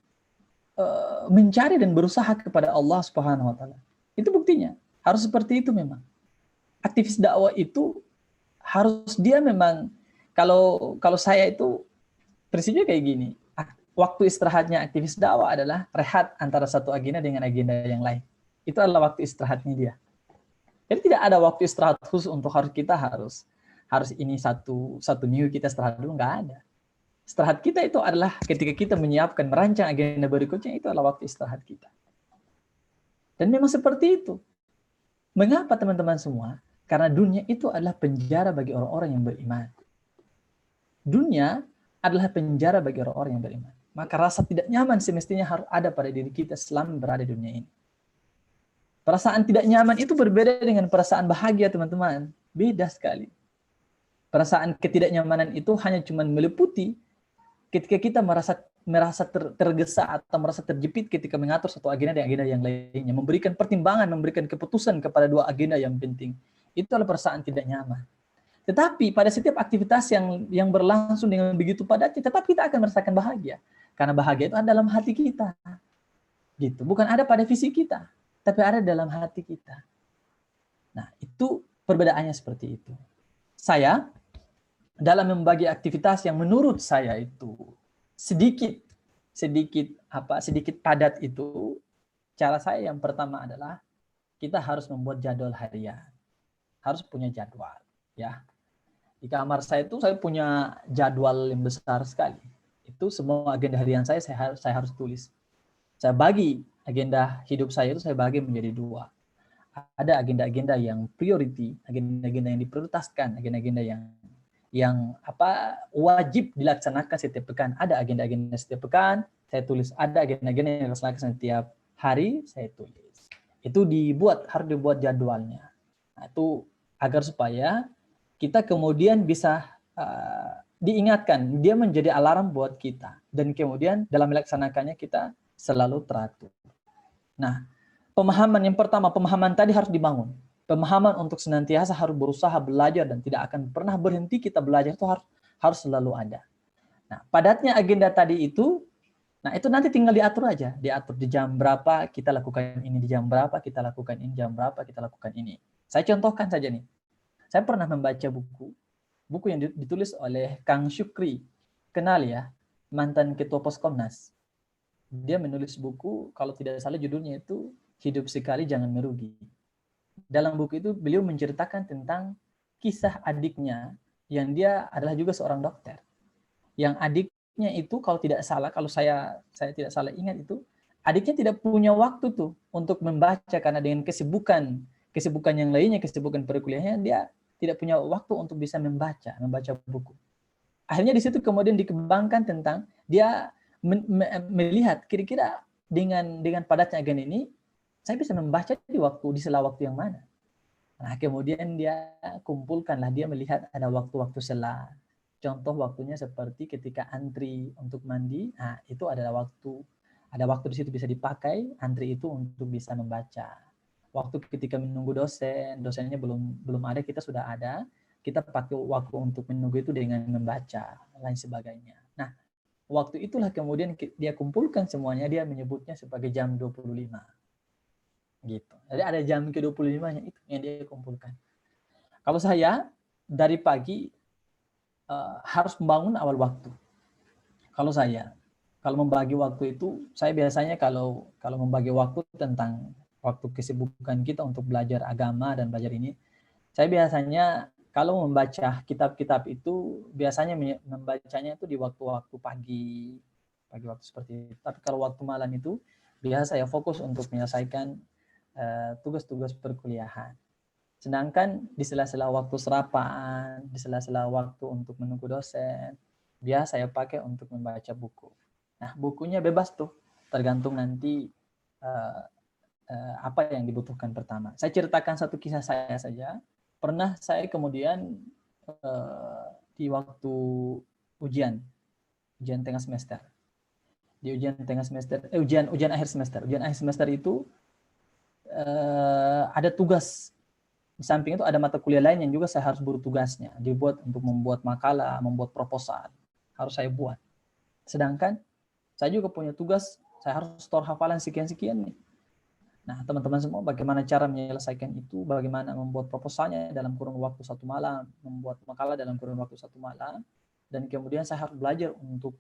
mencari dan berusaha kepada Allah Subhanahu wa taala. Itu buktinya. Harus seperti itu memang. Aktivis dakwah itu harus dia memang, kalau saya itu prinsipnya kayak gini. Waktu istirahatnya aktivis dakwah adalah rehat antara satu agenda dengan agenda yang lain. Itu adalah waktu istirahatnya dia. Jadi tidak ada waktu istirahat khusus untuk kita harus ini satu minggu kita istirahat dulu, nggak ada. Istirahat kita itu adalah ketika kita menyiapkan, merancang agenda berikutnya, itu adalah waktu istirahat kita. Dan memang seperti itu. Mengapa teman-teman semua? Karena dunia itu adalah penjara bagi orang-orang yang beriman. Dunia adalah penjara bagi orang-orang yang beriman. Maka rasa tidak nyaman semestinya harus ada pada diri kita selama berada di dunia ini. Perasaan tidak nyaman itu berbeda dengan perasaan bahagia, teman-teman. Beda sekali. Perasaan ketidaknyamanan itu hanya cuma meliputi ketika kita merasa tergesa atau merasa terjepit ketika mengatur satu agenda dan agenda yang lainnya. Memberikan pertimbangan, memberikan keputusan kepada 2 agenda yang penting. Itu adalah perasaan tidak nyaman. Tetapi pada setiap aktivitas yang berlangsung dengan begitu padatnya, tetap kita akan merasakan bahagia. Karena bahagia itu ada dalam hati kita. Gitu. Bukan ada pada fisik kita, tapi ada dalam hati kita. Nah, itu perbedaannya seperti itu. Saya dalam membagi aktivitas yang menurut saya itu sedikit padat itu, cara saya yang pertama adalah kita harus membuat jadwal harian. Harus punya jadwal, ya. Di kamar saya itu saya punya jadwal yang besar sekali. Itu semua agenda harian saya harus tulis. Saya bagi agenda hidup saya itu saya bagi menjadi 2. Ada agenda-agenda yang priority, agenda-agenda yang diprioritaskan, agenda-agenda yang wajib dilaksanakan setiap pekan. Ada agenda-agenda setiap pekan, saya tulis. Ada agenda-agenda yang dilaksanakan setiap hari, saya tulis. Itu harus dibuat jadwalnya. Nah, itu agar supaya kita kemudian bisa diingatkan, dia menjadi alarm buat kita. Dan kemudian dalam melaksanakannya kita selalu teratur. Nah, pemahaman yang pertama, pemahaman tadi harus dibangun. Pemahaman untuk senantiasa harus berusaha belajar dan tidak akan pernah berhenti kita belajar itu harus selalu ada. Nah, padatnya agenda tadi itu, nah itu nanti tinggal diatur aja. Diatur di jam berapa kita lakukan ini, di jam berapa kita lakukan ini, jam berapa kita lakukan ini. Saya contohkan saja nih. Saya pernah membaca buku yang ditulis oleh Kang Syukri. Kenal ya, mantan Ketua Poskomnas. Dia menulis buku, kalau tidak salah judulnya itu Hidup Sekali Jangan Merugi. Dalam buku itu beliau menceritakan tentang kisah adiknya yang dia adalah juga seorang dokter. Yang adiknya itu kalau tidak salah, kalau saya tidak salah ingat itu, adiknya tidak punya waktu tuh untuk membaca karena dengan kesibukan yang lainnya, kesibukan perkuliahannya, dia tidak punya waktu untuk bisa membaca buku. Akhirnya di situ kemudian dikembangkan tentang dia melihat kira-kira dengan padatnya agenda ini, saya bisa membaca di sela waktu yang mana. Nah, kemudian dia kumpulkanlah, dia melihat ada waktu-waktu sela. Contoh waktunya seperti ketika antri untuk mandi, nah itu adalah ada waktu di situ bisa dipakai, antri itu untuk bisa membaca. Waktu ketika menunggu dosennya belum ada, kita sudah ada, kita pakai waktu untuk menunggu itu dengan membaca, lain sebagainya. Nah, waktu itulah kemudian dia kumpulkan semuanya, dia menyebutnya sebagai jam 25. gitu. Jadi ada jam ke-25-nya itu yang dia kumpulkan. Kalau saya dari pagi harus membangun awal waktu. Kalau saya, kalau membagi waktu itu, saya biasanya kalau membagi waktu tentang waktu kesibukan kita untuk belajar agama dan belajar ini, saya biasanya kalau membaca kitab-kitab itu biasanya membacanya itu di waktu-waktu pagi waktu seperti itu. Tapi kalau waktu malam itu biasa saya fokus untuk menyelesaikan tugas-tugas perkuliahan. Sedangkan di sela-sela waktu serapan, di sela-sela waktu untuk menunggu dosen, biasa saya pakai untuk membaca buku. Nah, bukunya bebas tuh, tergantung nanti apa yang dibutuhkan pertama. Saya ceritakan satu kisah saya saja. Pernah saya kemudian di waktu ujian tengah semester. Di ujian tengah semester, ujian akhir semester. Ujian akhir semester itu ada tugas. Di samping itu ada mata kuliah lain yang juga saya harus buru tugasnya, dibuat untuk membuat makalah, membuat proposal, harus saya buat. Sedangkan saya juga punya tugas, saya harus store hafalan sekian-sekian nih. Nah, teman-teman semua bagaimana cara menyelesaikan itu, bagaimana membuat proposalnya dalam kurun waktu 1 malam, membuat makalah dalam kurun waktu 1 malam, dan kemudian saya harus belajar untuk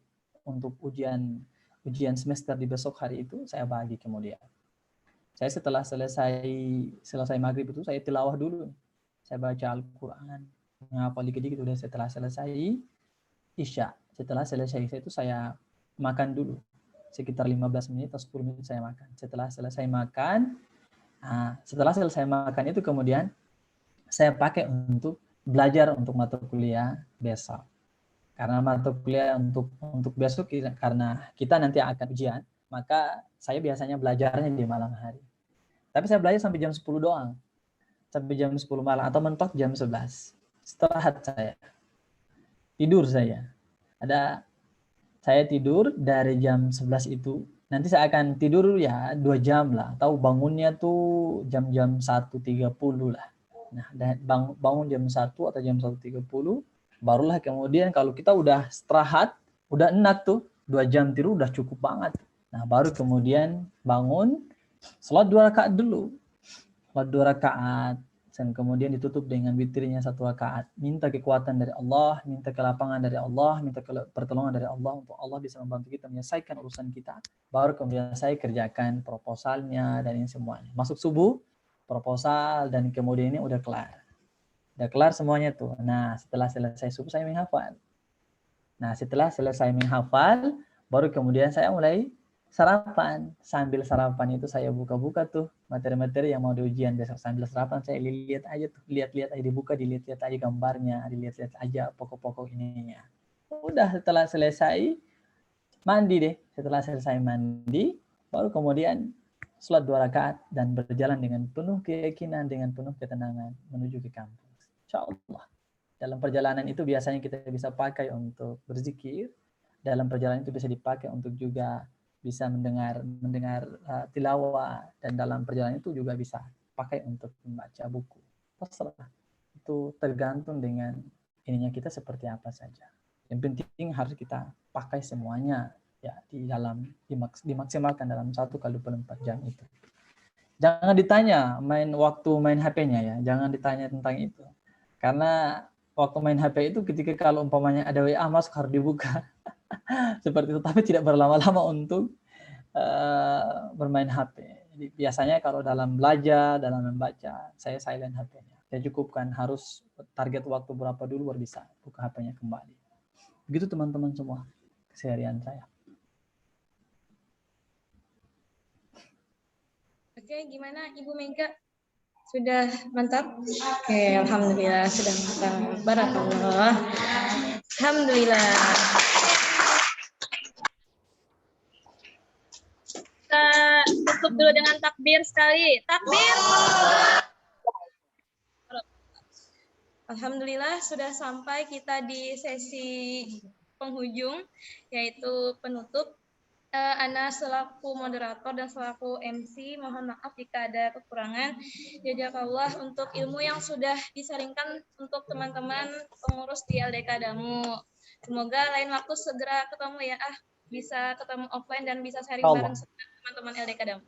ujian semester di besok hari itu, saya bagi kemudian. Saya setelah selesai maghrib itu saya tilawah dulu. Saya baca Al-Quran, menghafal dikit-dikit udah. Setelah selesai Isya. Setelah selesai Isya itu saya makan dulu. Sekitar 15 menit atau 10 menit saya makan. Setelah selesai makan itu kemudian saya pakai untuk belajar untuk mata kuliah besok. Karena mata kuliah untuk besok karena kita nanti akan ujian, maka saya biasanya belajarnya di malam hari. Tapi saya belajar sampai jam 10 doang. Sampai jam 10 malam atau mentok jam 11. Istirahat saya. Tidur saya. Saya tidur dari jam 11 itu. Nanti saya akan tidur ya 2 jam lah. Tahu bangunnya tuh jam 1.30 lah. Nah, bangun jam 1 atau jam 1.30. Barulah kemudian kalau kita udah istirahat, udah enak tuh. 2 jam tidur udah cukup banget. Nah, baru kemudian bangun, salat 2 rakaat dulu. Salat 2 rakaat. Dan kemudian ditutup dengan witirnya 1 rakaat. Minta kekuatan dari Allah, minta kelapangan dari Allah, minta pertolongan dari Allah untuk Allah bisa membantu kita menyelesaikan urusan kita. Baru kemudian saya kerjakan proposalnya dan ini semuanya. Masuk subuh, proposal dan kemudian ini udah kelar. Udah kelar semuanya tuh. Nah, setelah selesai subuh saya menghafal. Nah, setelah selesai menghafal, baru kemudian saya mulai sarapan. Sambil sarapan itu saya buka-buka tuh materi-materi yang mau diujian besok. Sambil sarapan saya lihat aja tuh, lihat-lihat aja dibuka, dilihat-lihat aja gambarnya, dilihat-lihat aja pokok-pokok ininya. Udah setelah selesai mandi deh. Setelah selesai mandi, baru kemudian sholat 2 rakaat dan berjalan dengan penuh keyakinan, dengan penuh ketenangan menuju ke kampus. Insyaallah. Dalam perjalanan itu biasanya kita bisa pakai untuk berzikir. Dalam perjalanan itu bisa dipakai untuk juga bisa mendengar tilawah, dan dalam perjalanan itu juga bisa pakai untuk membaca buku. Terserah. Itu tergantung dengan ininya kita seperti apa saja. Yang penting harus kita pakai semuanya ya dimaksimalkan dalam 1x24 jam itu. Jangan ditanya main HP-nya ya, jangan ditanya tentang itu. Karena waktu main HP itu ketika kalau umpamanya ada WA masuk harus dibuka. Seperti itu, tapi tidak berlama-lama untuk bermain HP. Jadi biasanya kalau dalam belajar, dalam membaca, saya silent HP-nya. Saya cukupkan harus target waktu berapa dulu baru bisa buka HP-nya kembali. Begitu teman-teman semua keseharian saya. Oke, gimana Ibu Mega? Sudah mantap? Oke, alhamdulillah sudah mantap. Barakallah. Alhamdulillah. Kita tutup dulu dengan takbir sekali. Takbir. Alhamdulillah sudah sampai kita di sesi penghujung, yaitu penutup. Ana selaku moderator dan selaku MC mohon maaf jika ada kekurangan. Jazakallah untuk ilmu yang sudah disaringkan untuk teman-teman pengurus di LDK Damu. Semoga lain waktu segera ketemu ya, bisa ketemu offline dan bisa sharing bareng teman-teman LDK Dam.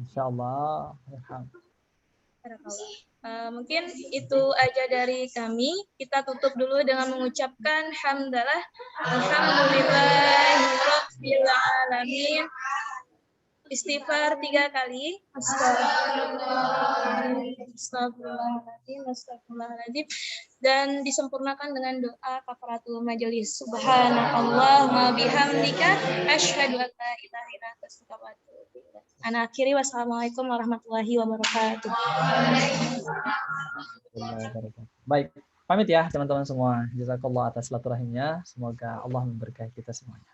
Insya Allah. Mungkin itu aja dari kami. Kita tutup dulu dengan mengucapkan hamdalah. Alhamdulillahirabbil alamin. Istighfar 3 kali. Astagfirullahaladzim. Dan disempurnakan dengan doa kafaratul majelis. Subhanallah bihamdika asyhadu an la ilaha illa anta astaghfiruka wa atubu ilaik. Ana akhiri, wassalamualaikum warahmatullahi wabarakatuh. Baik, pamit ya teman-teman semua. Jazakallah atas silaturahimnya. Semoga Allah memberkahi kita semuanya.